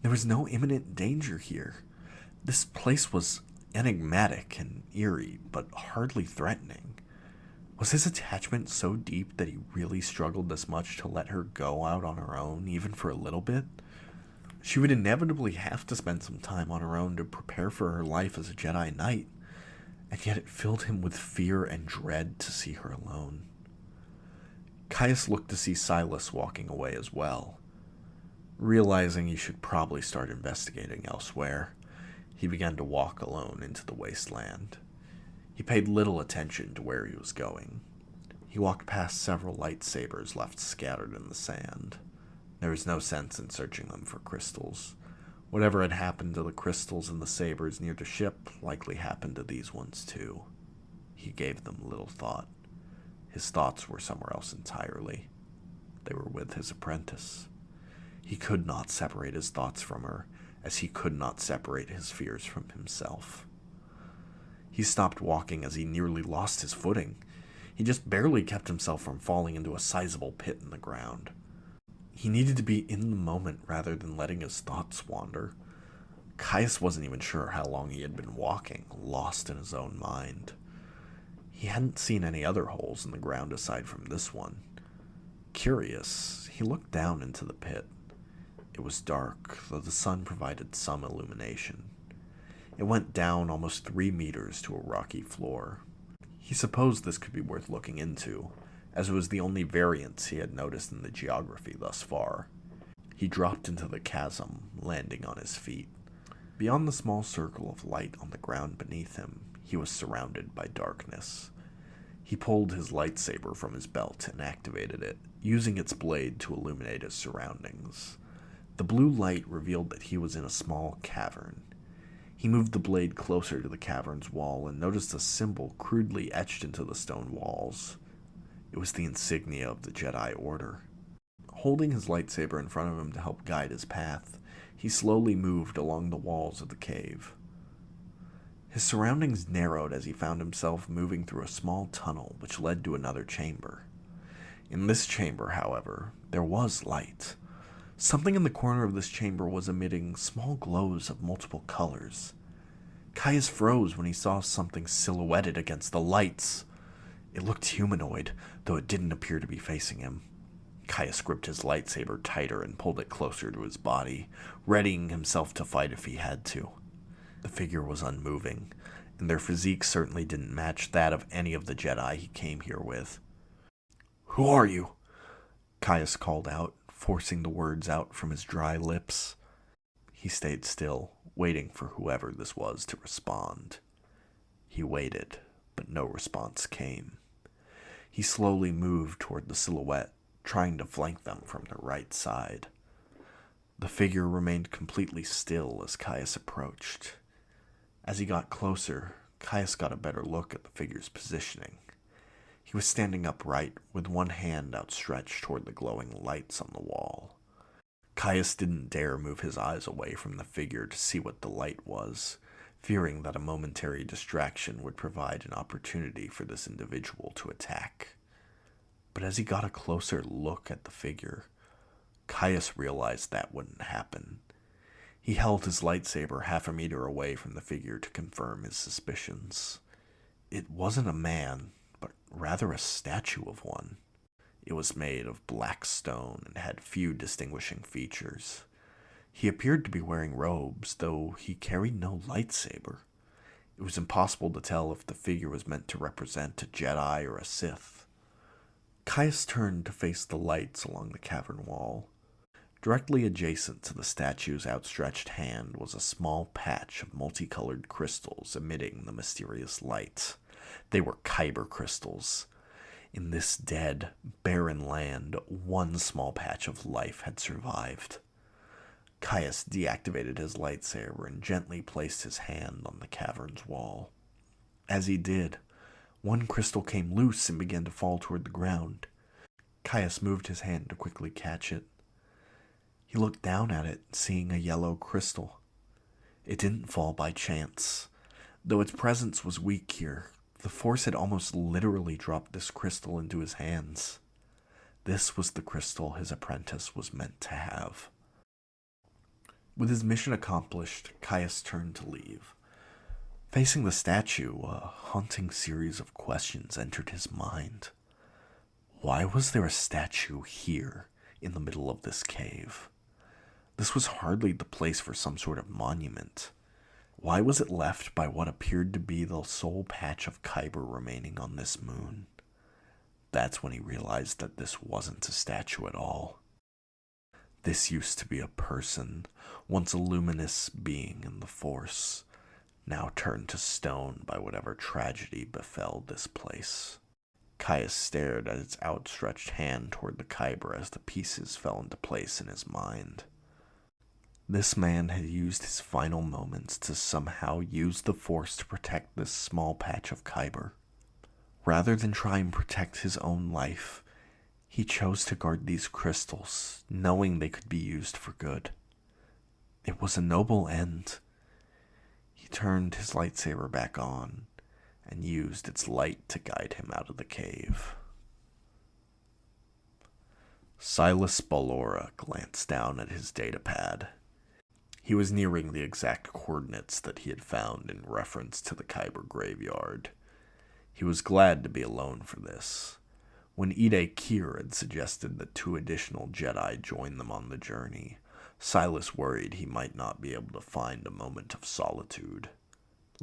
There was no imminent danger here. This place was enigmatic and eerie, but hardly threatening. Was his attachment so deep that he really struggled this much to let her go out on her own, even for a little bit? She would inevitably have to spend some time on her own to prepare for her life as a Jedi Knight, and yet it filled him with fear and dread to see her alone. Caius looked to see Silas walking away as well. Realizing he should probably start investigating elsewhere, he began to walk alone into the wasteland. He paid little attention to where he was going. He walked past several lightsabers left scattered in the sand. There was no sense in searching them for crystals. Whatever had happened to the crystals and the sabers near the ship likely happened to these ones too. He gave them little thought. His thoughts were somewhere else entirely. They were with his apprentice. He could not separate his thoughts from her, as he could not separate his fears from himself. He stopped walking as he nearly lost his footing. He just barely kept himself from falling into a sizable pit in the ground. He needed to be in the moment rather than letting his thoughts wander. Caius wasn't even sure how long he had been walking, lost in his own mind. He hadn't seen any other holes in the ground aside from this one. Curious, he looked down into the pit. It was dark, though the sun provided some illumination. It went down almost 3 meters to a rocky floor. He supposed this could be worth looking into, as it was the only variance he had noticed in the geography thus far. He dropped into the chasm, landing on his feet. Beyond the small circle of light on the ground beneath him, he was surrounded by darkness. He pulled his lightsaber from his belt and activated it, using its blade to illuminate his surroundings. The blue light revealed that he was in a small cavern. He moved the blade closer to the cavern's wall and noticed a symbol crudely etched into the stone walls. It was the insignia of the Jedi Order. Holding his lightsaber in front of him to help guide his path, he slowly moved along the walls of the cave. His surroundings narrowed as he found himself moving through a small tunnel which led to another chamber. In this chamber, however, there was light. Something in the corner of this chamber was emitting small glows of multiple colors. Caius froze when he saw something silhouetted against the lights. It looked humanoid, though it didn't appear to be facing him. Caius gripped his lightsaber tighter and pulled it closer to his body, readying himself to fight if he had to. The figure was unmoving, and their physique certainly didn't match that of any of the Jedi he came here with. "Who are you?" Caius called out, forcing the words out from his dry lips. He stayed still, waiting for whoever this was to respond. He waited, but no response came. He slowly moved toward the silhouette, trying to flank them from the right side. The figure remained completely still as Caius approached. As he got closer, Caius got a better look at the figure's positioning. He was standing upright, with one hand outstretched toward the glowing lights on the wall. Caius didn't dare move his eyes away from the figure to see what the light was, fearing that a momentary distraction would provide an opportunity for this individual to attack. But as he got a closer look at the figure, Caius realized that wouldn't happen. He held his lightsaber half a meter away from the figure to confirm his suspicions. It wasn't a man, but rather a statue of one. It was made of black stone and had few distinguishing features. He appeared to be wearing robes, though he carried no lightsaber. It was impossible to tell if the figure was meant to represent a Jedi or a Sith. Caius turned to face the lights along the cavern wall. Directly adjacent to the statue's outstretched hand was a small patch of multicolored crystals emitting the mysterious light. They were kyber crystals. In this dead, barren land, one small patch of life had survived. Caius deactivated his lightsaber and gently placed his hand on the cavern's wall. As he did, one crystal came loose and began to fall toward the ground. Caius moved his hand to quickly catch it. He looked down at it, seeing a yellow crystal. It didn't fall by chance. Though its presence was weak here, the Force had almost literally dropped this crystal into his hands. This was the crystal his apprentice was meant to have. With his mission accomplished, Caius turned to leave. Facing the statue, a haunting series of questions entered his mind. Why was there a statue here, in the middle of this cave? This was hardly the place for some sort of monument. Why was it left by what appeared to be the sole patch of kyber remaining on this moon? That's when he realized that this wasn't a statue at all. This used to be a person, once a luminous being in the Force, now turned to stone by whatever tragedy befell this place. Caius stared at its outstretched hand toward the kyber as the pieces fell into place in his mind. This man had used his final moments to somehow use the Force to protect this small patch of kyber. Rather than try and protect his own life, he chose to guard these crystals, knowing they could be used for good. It was a noble end. He turned his lightsaber back on and used its light to guide him out of the cave. Silas Ballora glanced down at his datapad. He was nearing the exact coordinates that he had found in reference to the kyber graveyard. He was glad to be alone for this. When Ide Kier had suggested that 2 additional Jedi join them on the journey, Silas worried he might not be able to find a moment of solitude.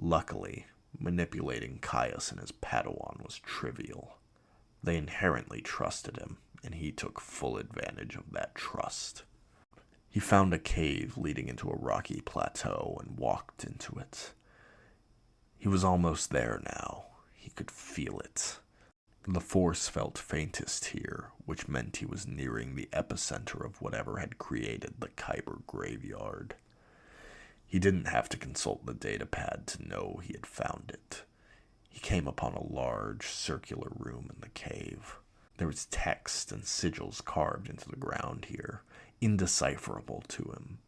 Luckily, manipulating Caius and his Padawan was trivial. They inherently trusted him, and he took full advantage of that trust. He found a cave leading into a rocky plateau and walked into it. He was almost there now. He could feel it. The Force felt faintest here, which meant he was nearing the epicenter of whatever had created the kyber graveyard. He didn't have to consult the datapad to know he had found it. He came upon a large, circular room in the cave. There was text and sigils carved into the ground here, indecipherable to him.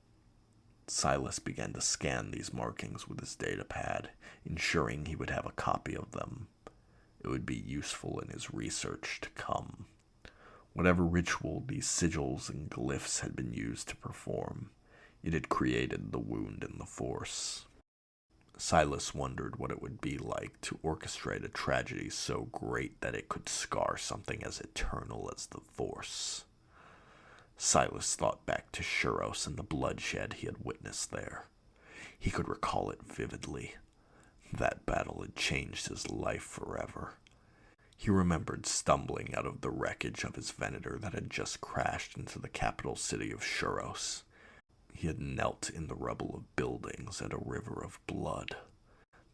Silas began to scan these markings with his datapad, ensuring he would have a copy of them. It would be useful in his research to come. Whatever ritual these sigils and glyphs had been used to perform, it had created the wound in the Force. Silas wondered what it would be like to orchestrate a tragedy so great that it could scar something as eternal as the Force. Silas thought back to Shuros and the bloodshed he had witnessed there. He could recall it vividly. That battle had changed his life forever. He remembered stumbling out of the wreckage of his Venator that had just crashed into the capital city of Shuros. He had knelt in the rubble of buildings at a river of blood.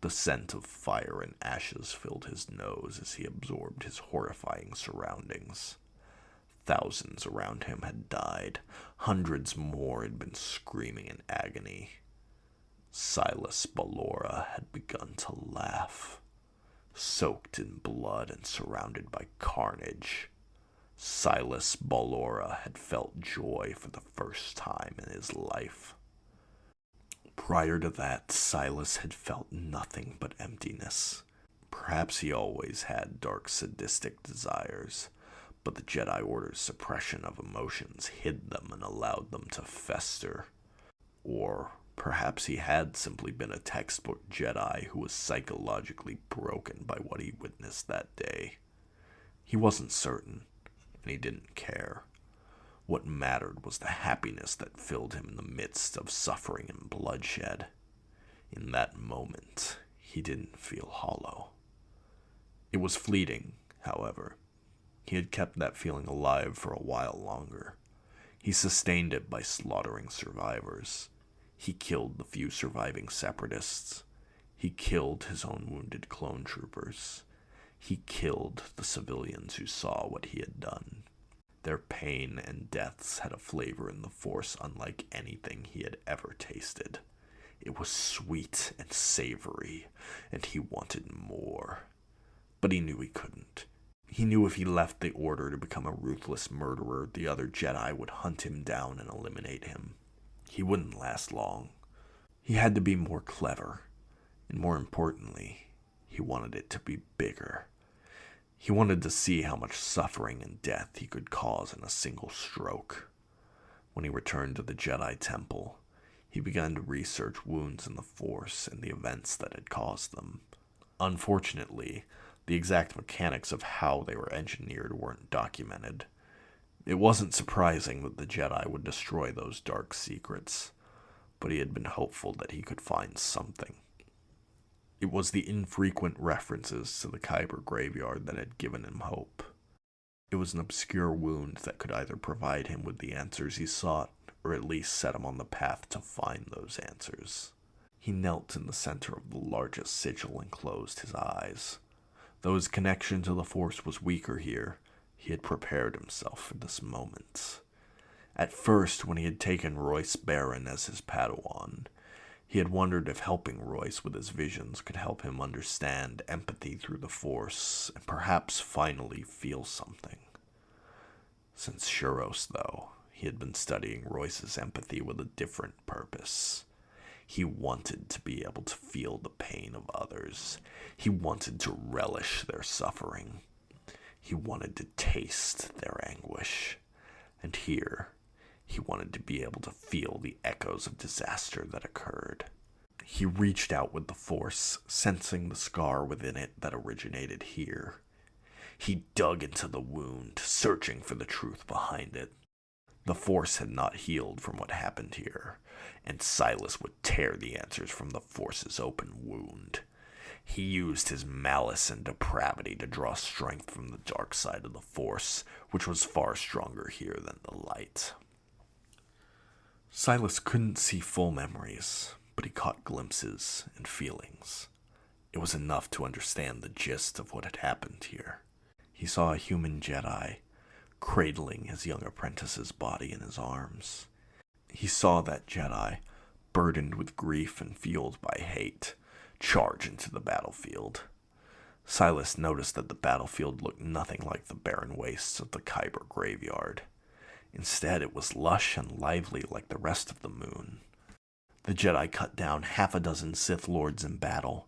The scent of fire and ashes filled his nose as he absorbed his horrifying surroundings. Thousands around him had died. Hundreds more had been screaming in agony. Silas Ballora had begun to laugh. Soaked in blood and surrounded by carnage, Silas Ballora had felt joy for the first time in his life. Prior to that, Silas had felt nothing but emptiness. Perhaps he always had dark sadistic desires, but the Jedi Order's suppression of emotions hid them and allowed them to fester. Or perhaps he had simply been a textbook Jedi who was psychologically broken by what he witnessed that day. He wasn't certain, and he didn't care. What mattered was the happiness that filled him in the midst of suffering and bloodshed. In that moment, he didn't feel hollow. It was fleeting, however. He had kept that feeling alive for a while longer. He sustained it by slaughtering survivors. He killed the few surviving separatists. He killed his own wounded clone troopers. He killed the civilians who saw what he had done. Their pain and deaths had a flavor in the Force unlike anything he had ever tasted. It was sweet and savory, and he wanted more. But he knew he couldn't. He knew if he left the Order to become a ruthless murderer, the other Jedi would hunt him down and eliminate him. He wouldn't last long. He had to be more clever, and more importantly, he wanted it to be bigger. He wanted to see how much suffering and death he could cause in a single stroke. When he returned to the Jedi Temple, he began to research wounds in the Force and the events that had caused them. Unfortunately, the exact mechanics of how they were engineered weren't documented. It wasn't surprising that the Jedi would destroy those dark secrets, but he had been hopeful that he could find something. It was the infrequent references to the Kyber graveyard that had given him hope. It was an obscure wound that could either provide him with the answers he sought, or at least set him on the path to find those answers. He knelt in the center of the largest sigil and closed his eyes. Though his connection to the Force was weaker here, he had prepared himself for this moment. At first, when he had taken Royce Barron as his Padawan, he had wondered if helping Royce with his visions could help him understand empathy through the Force, and perhaps finally feel something. Since Shuros, though, he had been studying Royce's empathy with a different purpose. He wanted to be able to feel the pain of others. He wanted to relish their suffering. He wanted to taste their anguish. And here, he wanted to be able to feel the echoes of disaster that occurred. He reached out with the Force, sensing the scar within it that originated here. He dug into the wound, searching for the truth behind it. The Force had not healed from what happened here, and Silas would tear the answers from the Force's open wound. He used his malice and depravity to draw strength from the dark side of the Force, which was far stronger here than the light. Silas couldn't see full memories, but he caught glimpses and feelings. It was enough to understand the gist of what had happened here. He saw a human Jedi cradling his young apprentice's body in his arms. He saw that Jedi, burdened with grief and fueled by hate, charge into the battlefield. Silas noticed that the battlefield looked nothing like the barren wastes of the Kyber graveyard. Instead, it was lush and lively like the rest of the moon. The Jedi cut down 6 Sith Lords in battle,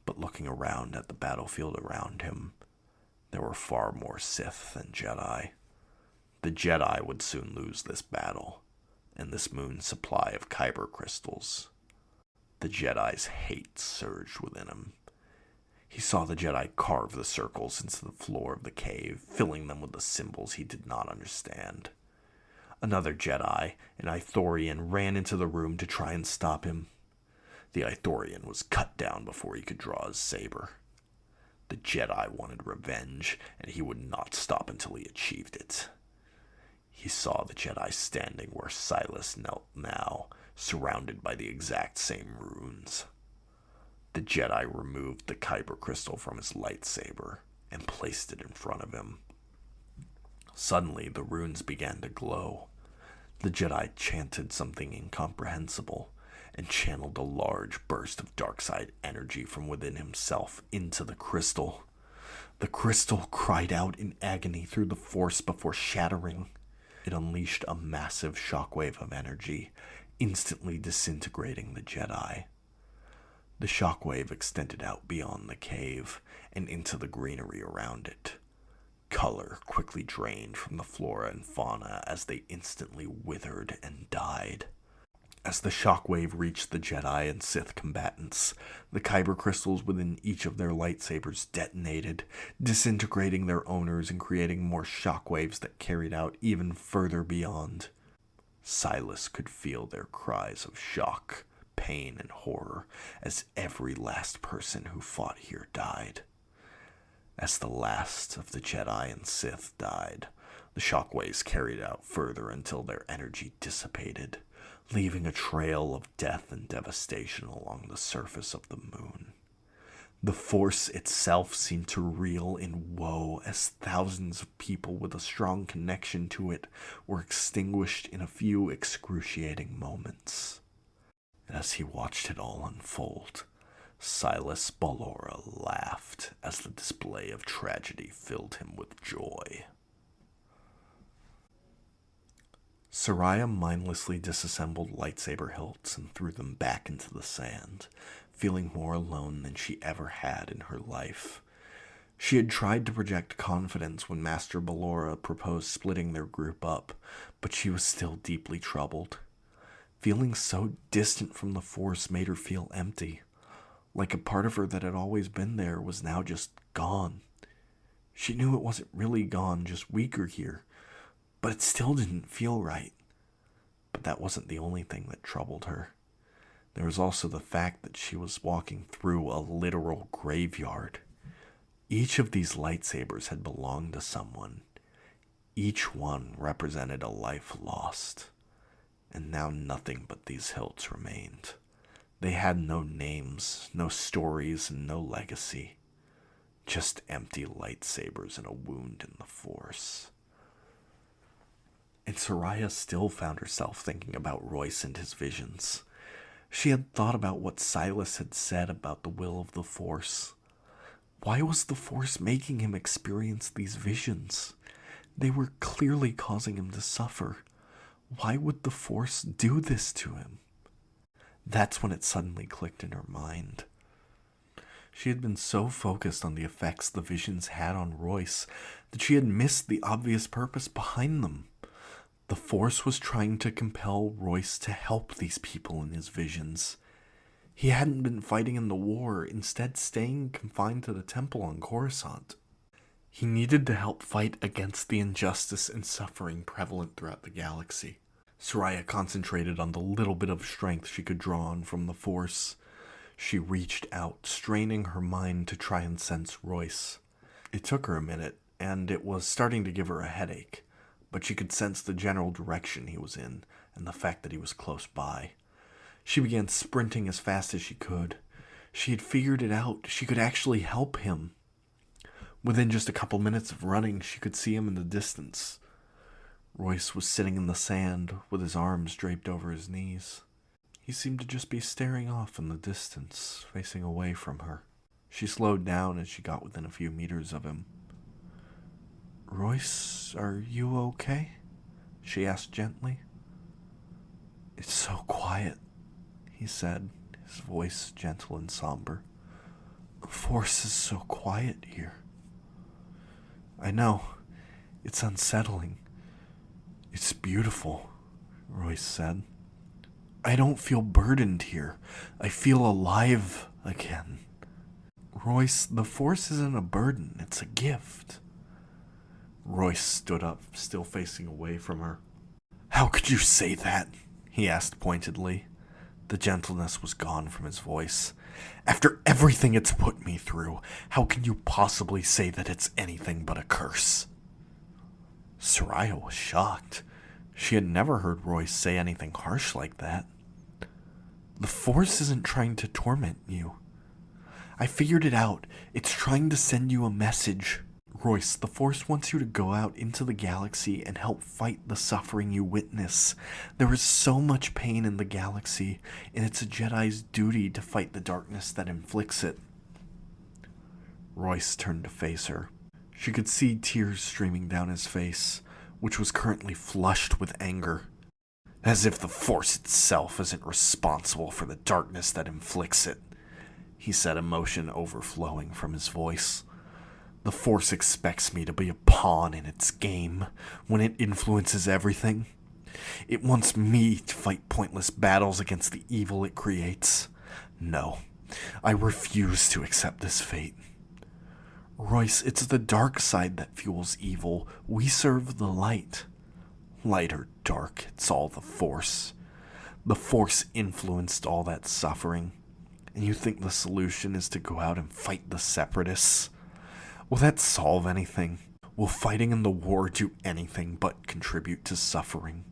but looking around at the battlefield around him, there were far more Sith than Jedi. The Jedi would soon lose this battle, and this moon's supply of Kyber crystals. The Jedi's hate surged within him. He saw the Jedi carve the circles into the floor of the cave, filling them with the symbols he did not understand. Another Jedi, an Ithorian, ran into the room to try and stop him. The Ithorian was cut down before he could draw his saber. The Jedi wanted revenge, and he would not stop until he achieved it. He saw the Jedi standing where Silas knelt now, surrounded by the exact same runes. The Jedi removed the Kyber crystal from his lightsaber and placed it in front of him. Suddenly, the runes began to glow. The Jedi chanted something incomprehensible and channeled a large burst of dark-side energy from within himself into the crystal. The crystal cried out in agony through the Force before shattering. It unleashed a massive shockwave of energy, instantly disintegrating the Jedi. The shockwave extended out beyond the cave and into the greenery around it. Color quickly drained from the flora and fauna as they instantly withered and died. As the shockwave reached the Jedi and Sith combatants, the kyber crystals within each of their lightsabers detonated, disintegrating their owners and creating more shockwaves that carried out even further beyond. Silas could feel their cries of shock, pain, and horror as every last person who fought here died. As the last of the Jedi and Sith died, the shockwaves carried out further until their energy dissipated, leaving a trail of death and devastation along the surface of the moon. The Force itself seemed to reel in woe as thousands of people with a strong connection to it were extinguished in a few excruciating moments. As he watched it all unfold, Silas Ballora laughed as the display of tragedy filled him with joy. Soraya mindlessly disassembled lightsaber hilts and threw them back into the sand, feeling more alone than she ever had in her life. She had tried to project confidence when Master Ballora proposed splitting their group up, but she was still deeply troubled. Feeling so distant from the Force made her feel empty, like a part of her that had always been there was now just gone. She knew it wasn't really gone, just weaker here, but it still didn't feel right. But that wasn't the only thing that troubled her. There was also the fact that she was walking through a literal graveyard. Each of these lightsabers had belonged to someone. Each one represented a life lost. And now nothing but these hilts remained. They had no names, no stories, and no legacy. Just empty lightsabers and a wound in the Force. And Soraya still found herself thinking about Royce and his visions. She had thought about what Silas had said about the will of the Force. Why was the Force making him experience these visions? They were clearly causing him to suffer. Why would the Force do this to him? That's when it suddenly clicked in her mind. She had been so focused on the effects the visions had on Royce that she had missed the obvious purpose behind them. The Force was trying to compel Royce to help these people in his visions. He hadn't been fighting in the war, instead staying confined to the temple on Coruscant. He needed to help fight against the injustice and suffering prevalent throughout the galaxy. Soraya concentrated on the little bit of strength she could draw on from the Force. She reached out, straining her mind to try and sense Royce. It took her a minute, and it was starting to give her a headache, but she could sense the general direction he was in and the fact that he was close by. She began sprinting as fast as she could. She had figured it out. She could actually help him. Within just a couple minutes of running, she could see him in the distance. Royce was sitting in the sand with his arms draped over his knees. He seemed to just be staring off in the distance, facing away from her. She slowed down as she got within a few meters of him. "Royce, are you okay?" she asked gently. "It's so quiet," he said, his voice gentle and somber. "The Force is so quiet here." "I know. It's unsettling. It's beautiful," Royce said. "I don't feel burdened here. I feel alive again." "Royce, the Force isn't a burden. It's a gift." Royce stood up, still facing away from her. "How could you say that?" he asked pointedly. The gentleness was gone from his voice. "After everything it's put me through, how can you possibly say that it's anything but a curse?" Soraya was shocked. She had never heard Royce say anything harsh like that. "The Force isn't trying to torment you. I figured it out. It's trying to send you a message. Royce, the Force wants you to go out into the galaxy and help fight the suffering you witness. There is so much pain in the galaxy, and it's a Jedi's duty to fight the darkness that inflicts it." Royce turned to face her. She could see tears streaming down his face, which was currently flushed with anger. "As if the Force itself isn't responsible for the darkness that inflicts it," he said, emotion overflowing from his voice. The Force expects me to be a pawn in its game when it influences everything. It wants me to fight pointless battles against the evil it creates. No, I refuse to accept this fate. Royce, it's the dark side that fuels evil. We serve the light. Light or dark, it's all the Force. The Force influenced all that suffering. And you think the solution is to go out and fight the Separatists? Will that solve anything? Will fighting in the war do anything but contribute to suffering?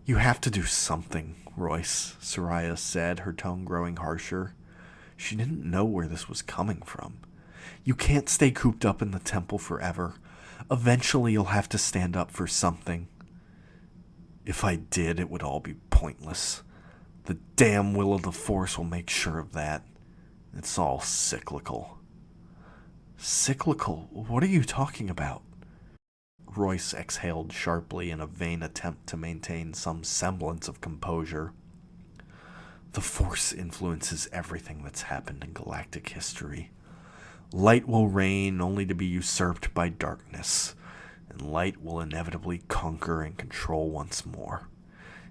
You have to do something, Royce, Soraya said, her tone growing harsher. She didn't know where this was coming from. You can't stay cooped up in the temple forever. Eventually you'll have to stand up for something. If I did, it would all be pointless. The damn will of the Force will make sure of that. It's all cyclical. Cyclical? What are you talking about? Royce exhaled sharply in a vain attempt to maintain some semblance of composure. The Force influences everything that's happened in galactic history. Light will reign only to be usurped by darkness, and light will inevitably conquer and control once more.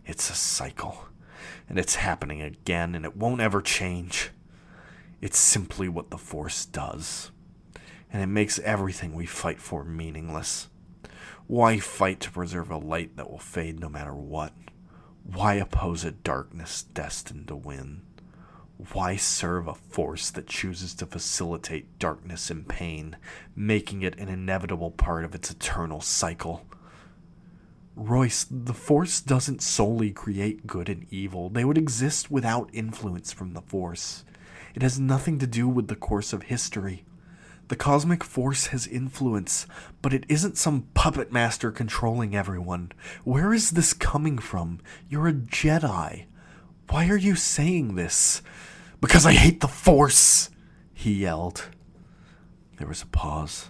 It's a cycle, and it's happening again, and it won't ever change. It's simply what the Force does, and it makes everything we fight for meaningless. Why fight to preserve a light that will fade no matter what? Why oppose a darkness destined to win? Why serve a Force that chooses to facilitate darkness and pain, making it an inevitable part of its eternal cycle? Royce, the Force doesn't solely create good and evil. They would exist without influence from the Force. It has nothing to do with the course of history. The cosmic force has influence, but it isn't some puppet master controlling everyone. Where is this coming from? You're a Jedi. Why are you saying this? Because I hate the Force, he yelled. There was a pause.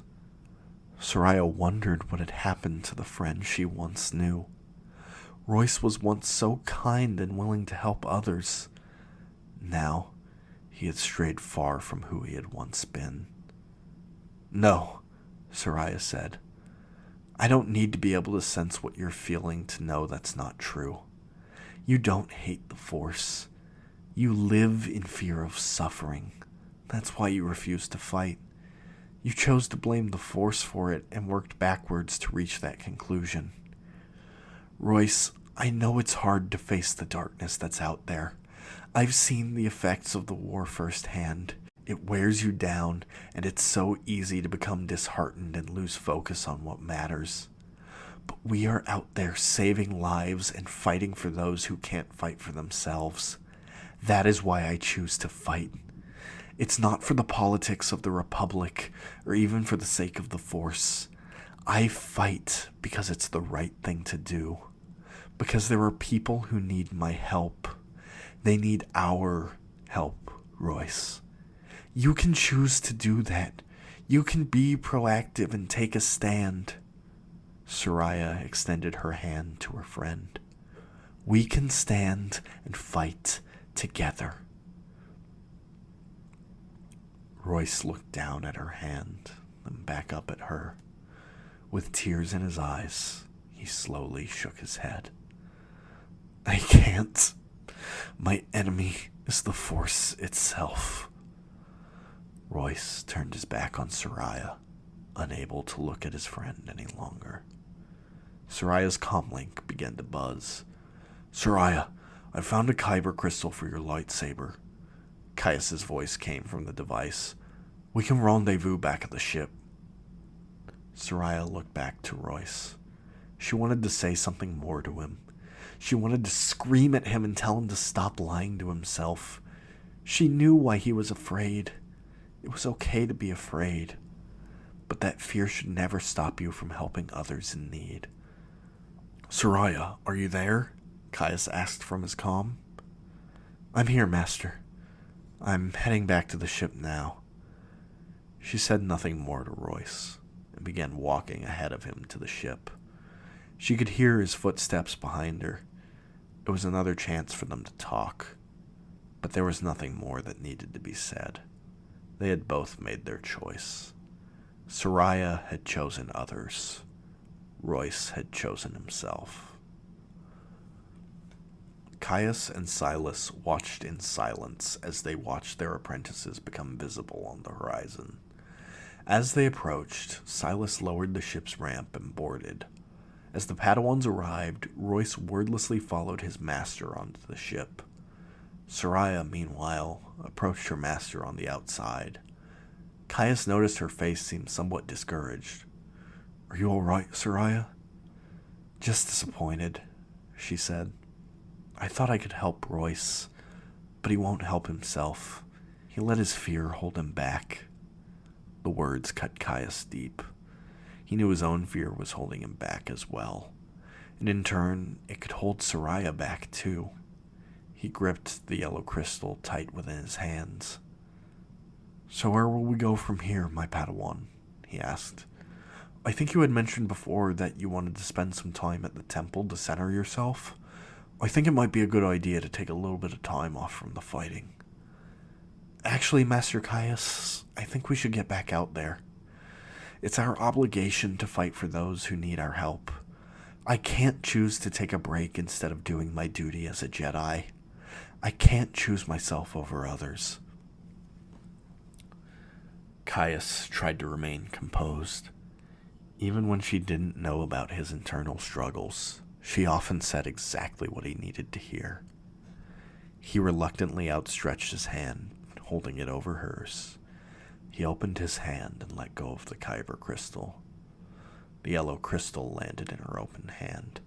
Soraya wondered what had happened to the friend she once knew. Royce was once so kind and willing to help others. Now, he had strayed far from who he had once been. No, Soraya said. I don't need to be able to sense what you're feeling to know that's not true. You don't hate the Force. You live in fear of suffering. That's why you refuse to fight. You chose to blame the Force for it and worked backwards to reach that conclusion. Royce, I know it's hard to face the darkness that's out there. I've seen the effects of the war firsthand. It wears you down, and it's so easy to become disheartened and lose focus on what matters. But we are out there saving lives and fighting for those who can't fight for themselves. That is why I choose to fight. It's not for the politics of the Republic, or even for the sake of the Force. I fight because it's the right thing to do. Because there are people who need my help. They need our help, Royce. You can choose to do that. You can be proactive and take a stand. Soraya extended her hand to her friend. We can stand and fight together. Royce looked down at her hand, then back up at her. With tears in his eyes, he slowly shook his head. I can't. My enemy is the Force itself. Royce turned his back on Soraya, unable to look at his friend any longer. Soraya's comlink began to buzz. Soraya, I found a kyber crystal for your lightsaber. Caius's voice came from the device. We can rendezvous back at the ship. Soraya looked back to Royce. She wanted to say something more to him. She wanted to scream at him and tell him to stop lying to himself. She knew why he was afraid. It was okay to be afraid, but that fear should never stop you from helping others in need. Soraya, are you there? Caius asked from his comm. I'm here, Master. I'm heading back to the ship now. She said nothing more to Royce and began walking ahead of him to the ship. She could hear his footsteps behind her. It was another chance for them to talk, but there was nothing more that needed to be said. They had both made their choice. Soraya had chosen others. Royce had chosen himself. Caius and Silas watched in silence as they watched their apprentices become visible on the horizon. As they approached, Silas lowered the ship's ramp and boarded. As the Padawans arrived, Royce wordlessly followed his master onto the ship. Soraya, meanwhile, approached her master on the outside. Caius noticed her face seemed somewhat discouraged. "Are you all right, Soraya?" "Just disappointed," she said. "I thought I could help Royce, but he won't help himself. He let his fear hold him back." The words cut Caius deep. He knew his own fear was holding him back as well, and in turn, it could hold Soraya back too. He gripped the yellow crystal tight within his hands. "So where will we go from here, my Padawan?" he asked. "I think you had mentioned before that you wanted to spend some time at the temple to center yourself. I think it might be a good idea to take a little bit of time off from the fighting." "Actually, Master Caius, I think we should get back out there. It's our obligation to fight for those who need our help. I can't choose to take a break instead of doing my duty as a Jedi. I can't choose myself over others." Caius tried to remain composed. Even when she didn't know about his internal struggles, she often said exactly what he needed to hear. He reluctantly outstretched his hand, holding it over hers. He opened his hand and let go of the kyber crystal. The yellow crystal landed in her open hand.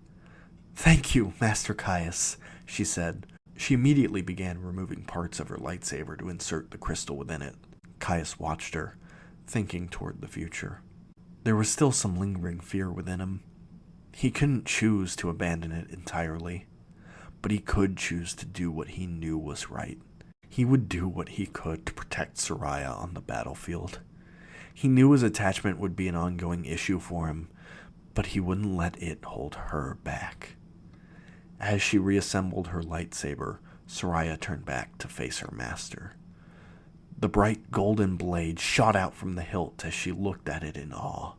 "Thank you, Master Caius," she said. She immediately began removing parts of her lightsaber to insert the crystal within it. Caius watched her, thinking toward the future. There was still some lingering fear within him. He couldn't choose to abandon it entirely, but he could choose to do what he knew was right. He would do what he could to protect Soraya on the battlefield. He knew his attachment would be an ongoing issue for him, but he wouldn't let it hold her back. As she reassembled her lightsaber, Soraya turned back to face her master. The bright golden blade shot out from the hilt as she looked at it in awe.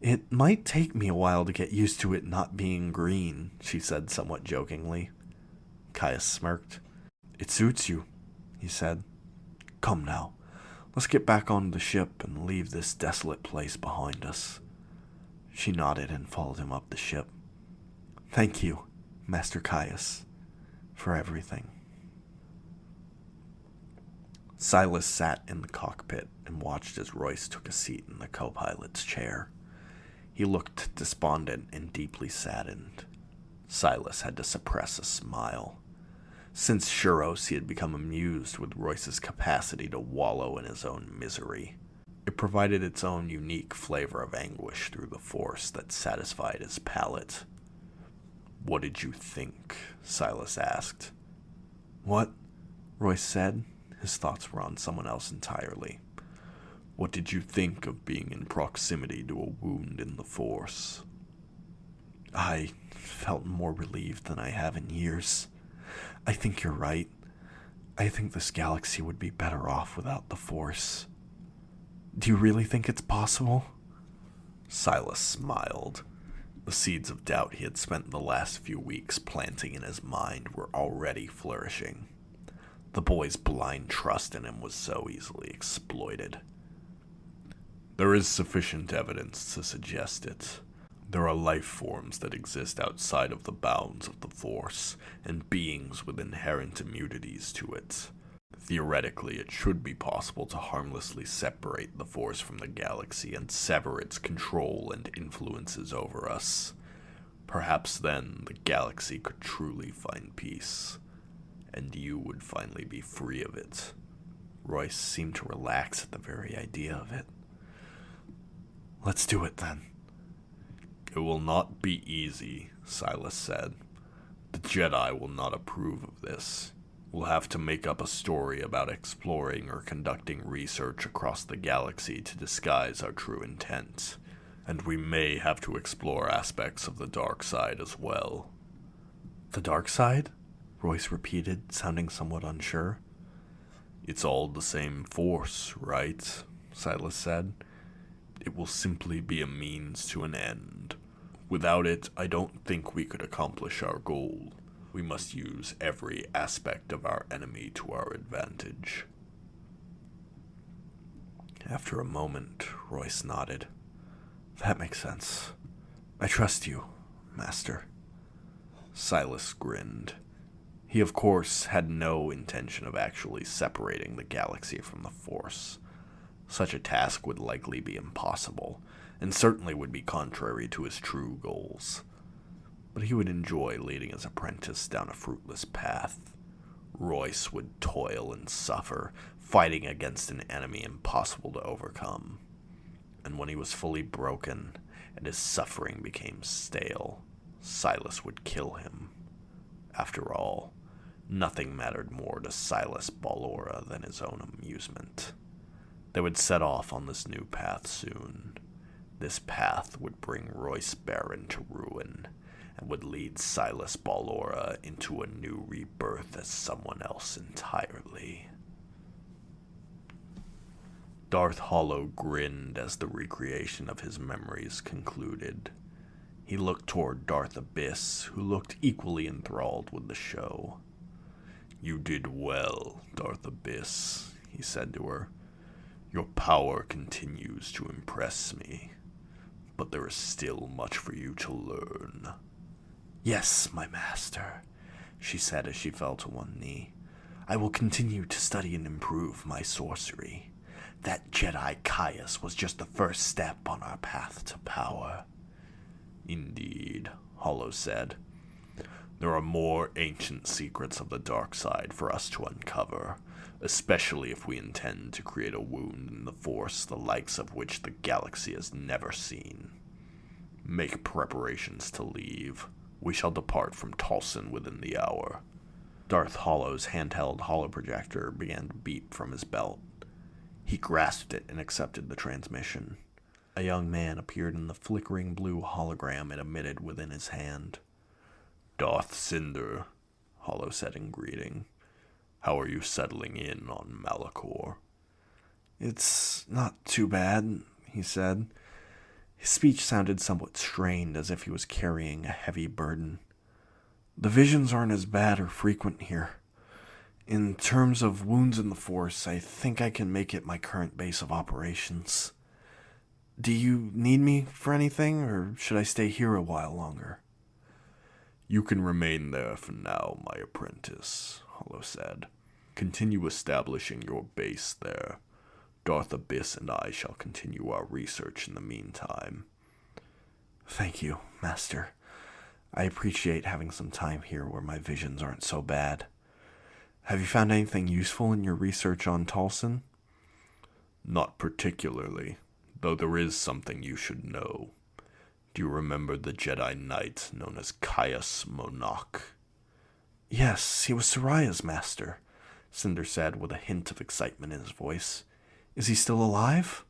"It might take me a while to get used to it not being green," she said somewhat jokingly. Caius smirked. "It suits you," he said. "Come now, let's get back on the ship and leave this desolate place behind us." She nodded and followed him up the ship. "Thank you, Master Caius, for everything." Silas sat in the cockpit and watched as Royce took a seat in the co-pilot's chair. He looked despondent and deeply saddened. Silas had to suppress a smile. Since Shuros, he had become amused with Royce's capacity to wallow in his own misery. It provided its own unique flavor of anguish through the force that satisfied his palate. "What did you think?" Silas asked. "What?" Royce said. His thoughts were on someone else entirely. "What did you think of being in proximity to a wound in the Force?" "I felt more relieved than I have in years. I think you're right. I think this galaxy would be better off without the Force." "Do you really think it's possible?" Silas smiled. The seeds of doubt he had spent the last few weeks planting in his mind were already flourishing. The boy's blind trust in him was so easily exploited. "There is sufficient evidence to suggest it. There are life forms that exist outside of the bounds of the Force, and beings with inherent immunities to it. Theoretically, it should be possible to harmlessly separate the Force from the galaxy and sever its control and influences over us. Perhaps then the galaxy could truly find peace, and you would finally be free of it." Royce seemed to relax at the very idea of it. "Let's do it then." "It will not be easy," Silas said. "The Jedi will not approve of this. We'll have to make up a story about exploring or conducting research across the galaxy to disguise our true intent. And we may have to explore aspects of the dark side as well." "The dark side?" Royce repeated, sounding somewhat unsure. "It's all the same Force, right?" Silas said. It will simply be a means to an end. Without it, I don't think we could accomplish our goal. We must use every aspect of our enemy to our advantage. After a moment, Royce nodded. That makes sense. I trust you, Master. Silas grinned. He, of course, had no intention of actually separating the galaxy from the Force. Such a task would likely be impossible, and certainly would be contrary to his true goals. But he would enjoy leading his apprentice down a fruitless path. Royce would toil and suffer, fighting against an enemy impossible to overcome. And when he was fully broken, and his suffering became stale, Silas would kill him. After all, nothing mattered more to Silas Ballora than his own amusement. They would set off on this new path soon. This path would bring Royce Barron to ruin, and would lead Silas Ballora into a new rebirth as someone else entirely. Darth Hollow grinned as the recreation of his memories concluded. He looked toward Darth Abyss, who looked equally enthralled with the show. You did well, Darth Abyss, he said to her. Your power continues to impress me, but there is still much for you to learn. Yes, my master, she said as she fell to one knee. I will continue to study and improve my sorcery. That Jedi Caius was just the first step on our path to power. Indeed, Hollow said. There are more ancient secrets of the dark side for us to uncover, especially if we intend to create a wound in the Force the likes of which the galaxy has never seen. Make preparations to leave. We shall depart from Tolson within the hour. Darth Hollow's handheld holoprojector began to beep from his belt. He grasped it and accepted the transmission. A young man appeared in the flickering blue hologram it emitted within his hand. Darth Cinder, Hollow said in greeting. How are you settling in on Malachor? It's not too bad, he said. His speech sounded somewhat strained, as if he was carrying a heavy burden. The visions aren't as bad or frequent here. In terms of wounds in the Force, I think I can make it my current base of operations. Do you need me for anything, or should I stay here a while longer? You can remain there for now, my apprentice, Hollow said. Continue establishing your base there. Darth Abyss and I shall continue our research in the meantime. Thank you, Master. I appreciate having some time here where my visions aren't so bad. Have you found anything useful in your research on Tolson? Not particularly, though there is something you should know. Do you remember the Jedi Knight known as Caius Monarch? Yes, he was Soraya's master, Cinder said with a hint of excitement in his voice. Is he still alive?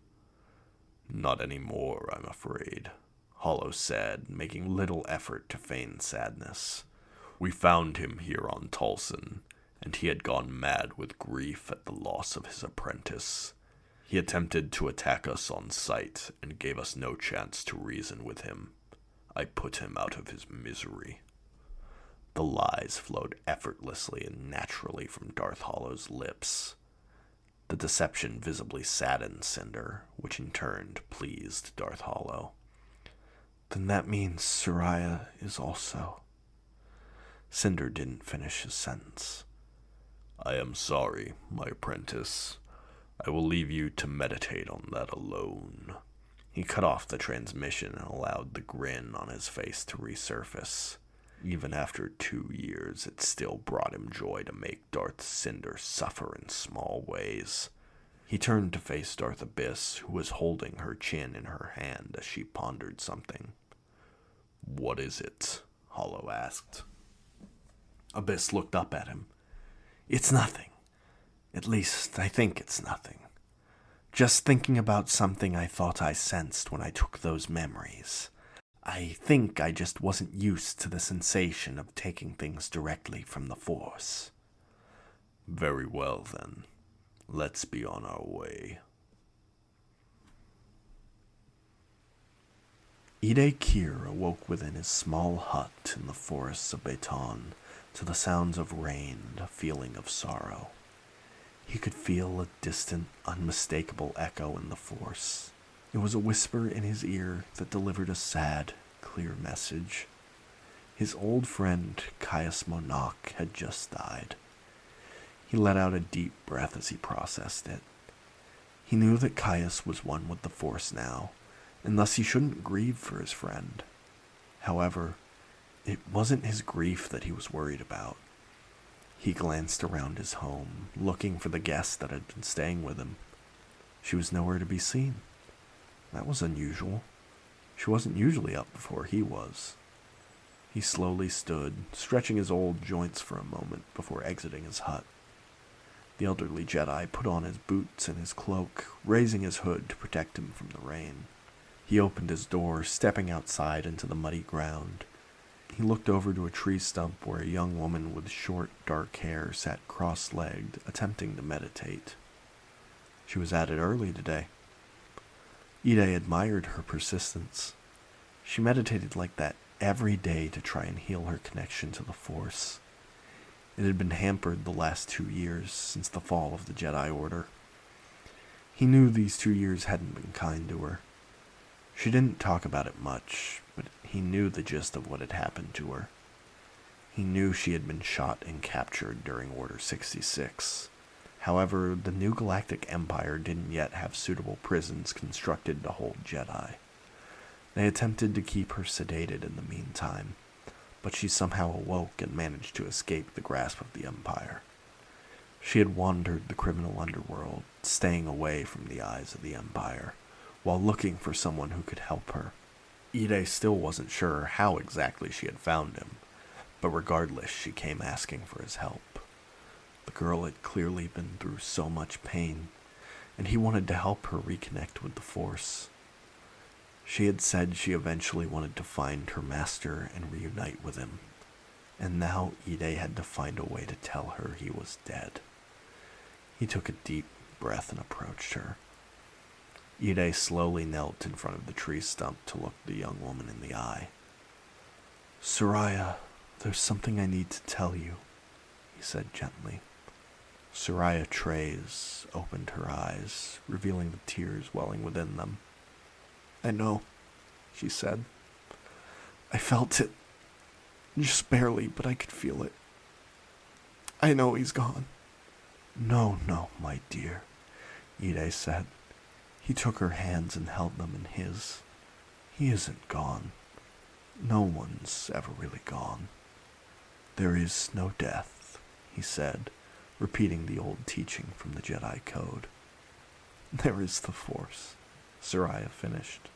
Not anymore, I'm afraid, Hollow said, making little effort to feign sadness. We found him here on Tolson, and he had gone mad with grief at the loss of his apprentice. He attempted to attack us on sight and gave us no chance to reason with him. I put him out of his misery. The lies flowed effortlessly and naturally from Darth Hollow's lips. The deception visibly saddened Cinder, which in turn pleased Darth Hollow. Then that means Soraya is also... Cinder didn't finish his sentence. I am sorry, my apprentice. I will leave you to meditate on that alone. He cut off the transmission and allowed the grin on his face to resurface. Even after 2 years, it still brought him joy to make Darth Cinder suffer in small ways. He turned to face Darth Abyss, who was holding her chin in her hand as she pondered something. What is it? Hollow asked. Abyss looked up at him. It's nothing. At least, I think it's nothing. Just thinking about something I thought I sensed when I took those memories. I think I just wasn't used to the sensation of taking things directly from the Force. Very well, then. Let's be on our way. Ide Kir awoke within his small hut in the forests of Baton to the sounds of rain and a feeling of sorrow. He could feel a distant, unmistakable echo in the force. It was a whisper in his ear that delivered a sad, clear message. His old friend, Caius Monarch, had just died. He let out a deep breath as he processed it. He knew that Caius was one with the Force now, and thus he shouldn't grieve for his friend. However, it wasn't his grief that he was worried about. He glanced around his home, looking for the guest that had been staying with him. She was nowhere to be seen. That was unusual. She wasn't usually up before he was. He slowly stood, stretching his old joints for a moment before exiting his hut. The elderly Jedi put on his boots and his cloak, raising his hood to protect him from the rain. He opened his door, stepping outside into the muddy ground. He looked over to a tree stump where a young woman with short, dark hair sat cross-legged, attempting to meditate. She was at it early today. Ide admired her persistence. She meditated like that every day to try and heal her connection to the Force. It had been hampered the last 2 years since the fall of the Jedi Order. He knew these 2 years hadn't been kind to her. She didn't talk about it much, but he knew the gist of what had happened to her. He knew she had been shot and captured during Order 66. However, the New Galactic Empire didn't yet have suitable prisons constructed to hold Jedi. They attempted to keep her sedated in the meantime, but she somehow awoke and managed to escape the grasp of the Empire. She had wandered the criminal underworld, staying away from the eyes of the Empire, while looking for someone who could help her. Ide still wasn't sure how exactly she had found him, but regardless, she came asking for his help. The girl had clearly been through so much pain, and he wanted to help her reconnect with the Force. She had said she eventually wanted to find her master and reunite with him, and now Ide had to find a way to tell her he was dead. He took a deep breath and approached her. Ide slowly knelt in front of the tree stump to look the young woman in the eye. "Soraya, there's something I need to tell you," he said gently. Soraya Trey's opened her eyes, revealing the tears welling within them. "I know," she said. "I felt it. Just barely, but I could feel it. I know he's gone." No, my dear," Ide said. He took her hands and held them in his. "He isn't gone. No one's ever really gone. There is no death," he said, repeating the old teaching from the Jedi Code. "There is the Force," Soraya finished.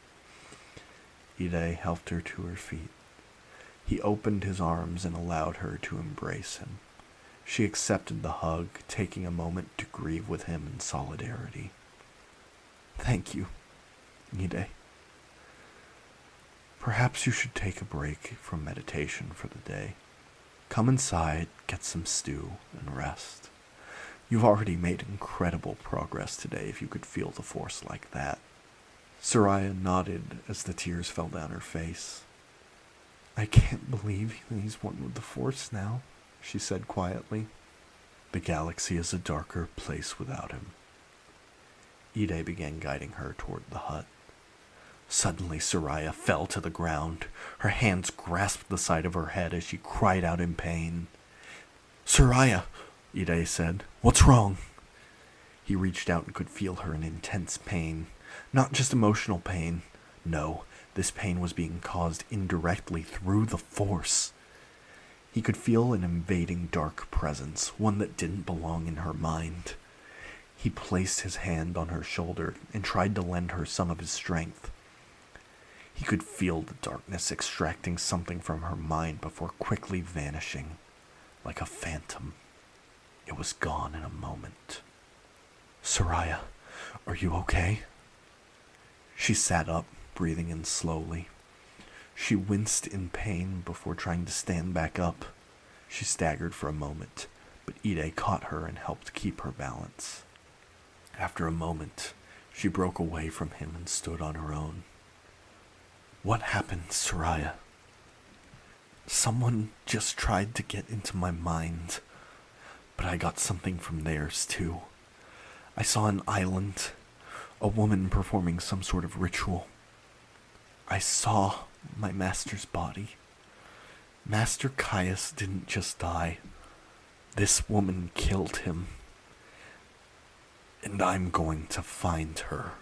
Ide helped her to her feet. He opened his arms and allowed her to embrace him. She accepted the hug, taking a moment to grieve with him in solidarity. "Thank you, Ide. Perhaps you should take a break from meditation for the day. Come inside, get some stew, and rest. You've already made incredible progress today if you could feel the Force like that." Soraya nodded as the tears fell down her face. "I can't believe he's one with the Force now," she said quietly. "The galaxy is a darker place without him." Ide began guiding her toward the hut. Suddenly, Soraya fell to the ground. Her hands grasped the side of her head as she cried out in pain. "Soraya," Ide said, "what's wrong?" He reached out and could feel her in intense pain. Not just emotional pain. No, this pain was being caused indirectly through the Force. He could feel an invading dark presence, one that didn't belong in her mind. He placed his hand on her shoulder and tried to lend her some of his strength. He could feel the darkness extracting something from her mind before quickly vanishing, like a phantom. It was gone in a moment. "Soraya, are you okay?" She sat up, breathing in slowly. She winced in pain before trying to stand back up. She staggered for a moment, but Ide caught her and helped keep her balance. After a moment, she broke away from him and stood on her own. What happened, Soraya? Someone just tried to get into my mind, but I got something from theirs too. I saw an island, a woman performing some sort of ritual. I saw my master's body. Master Caius didn't just die. This woman killed him. And I'm going to find her.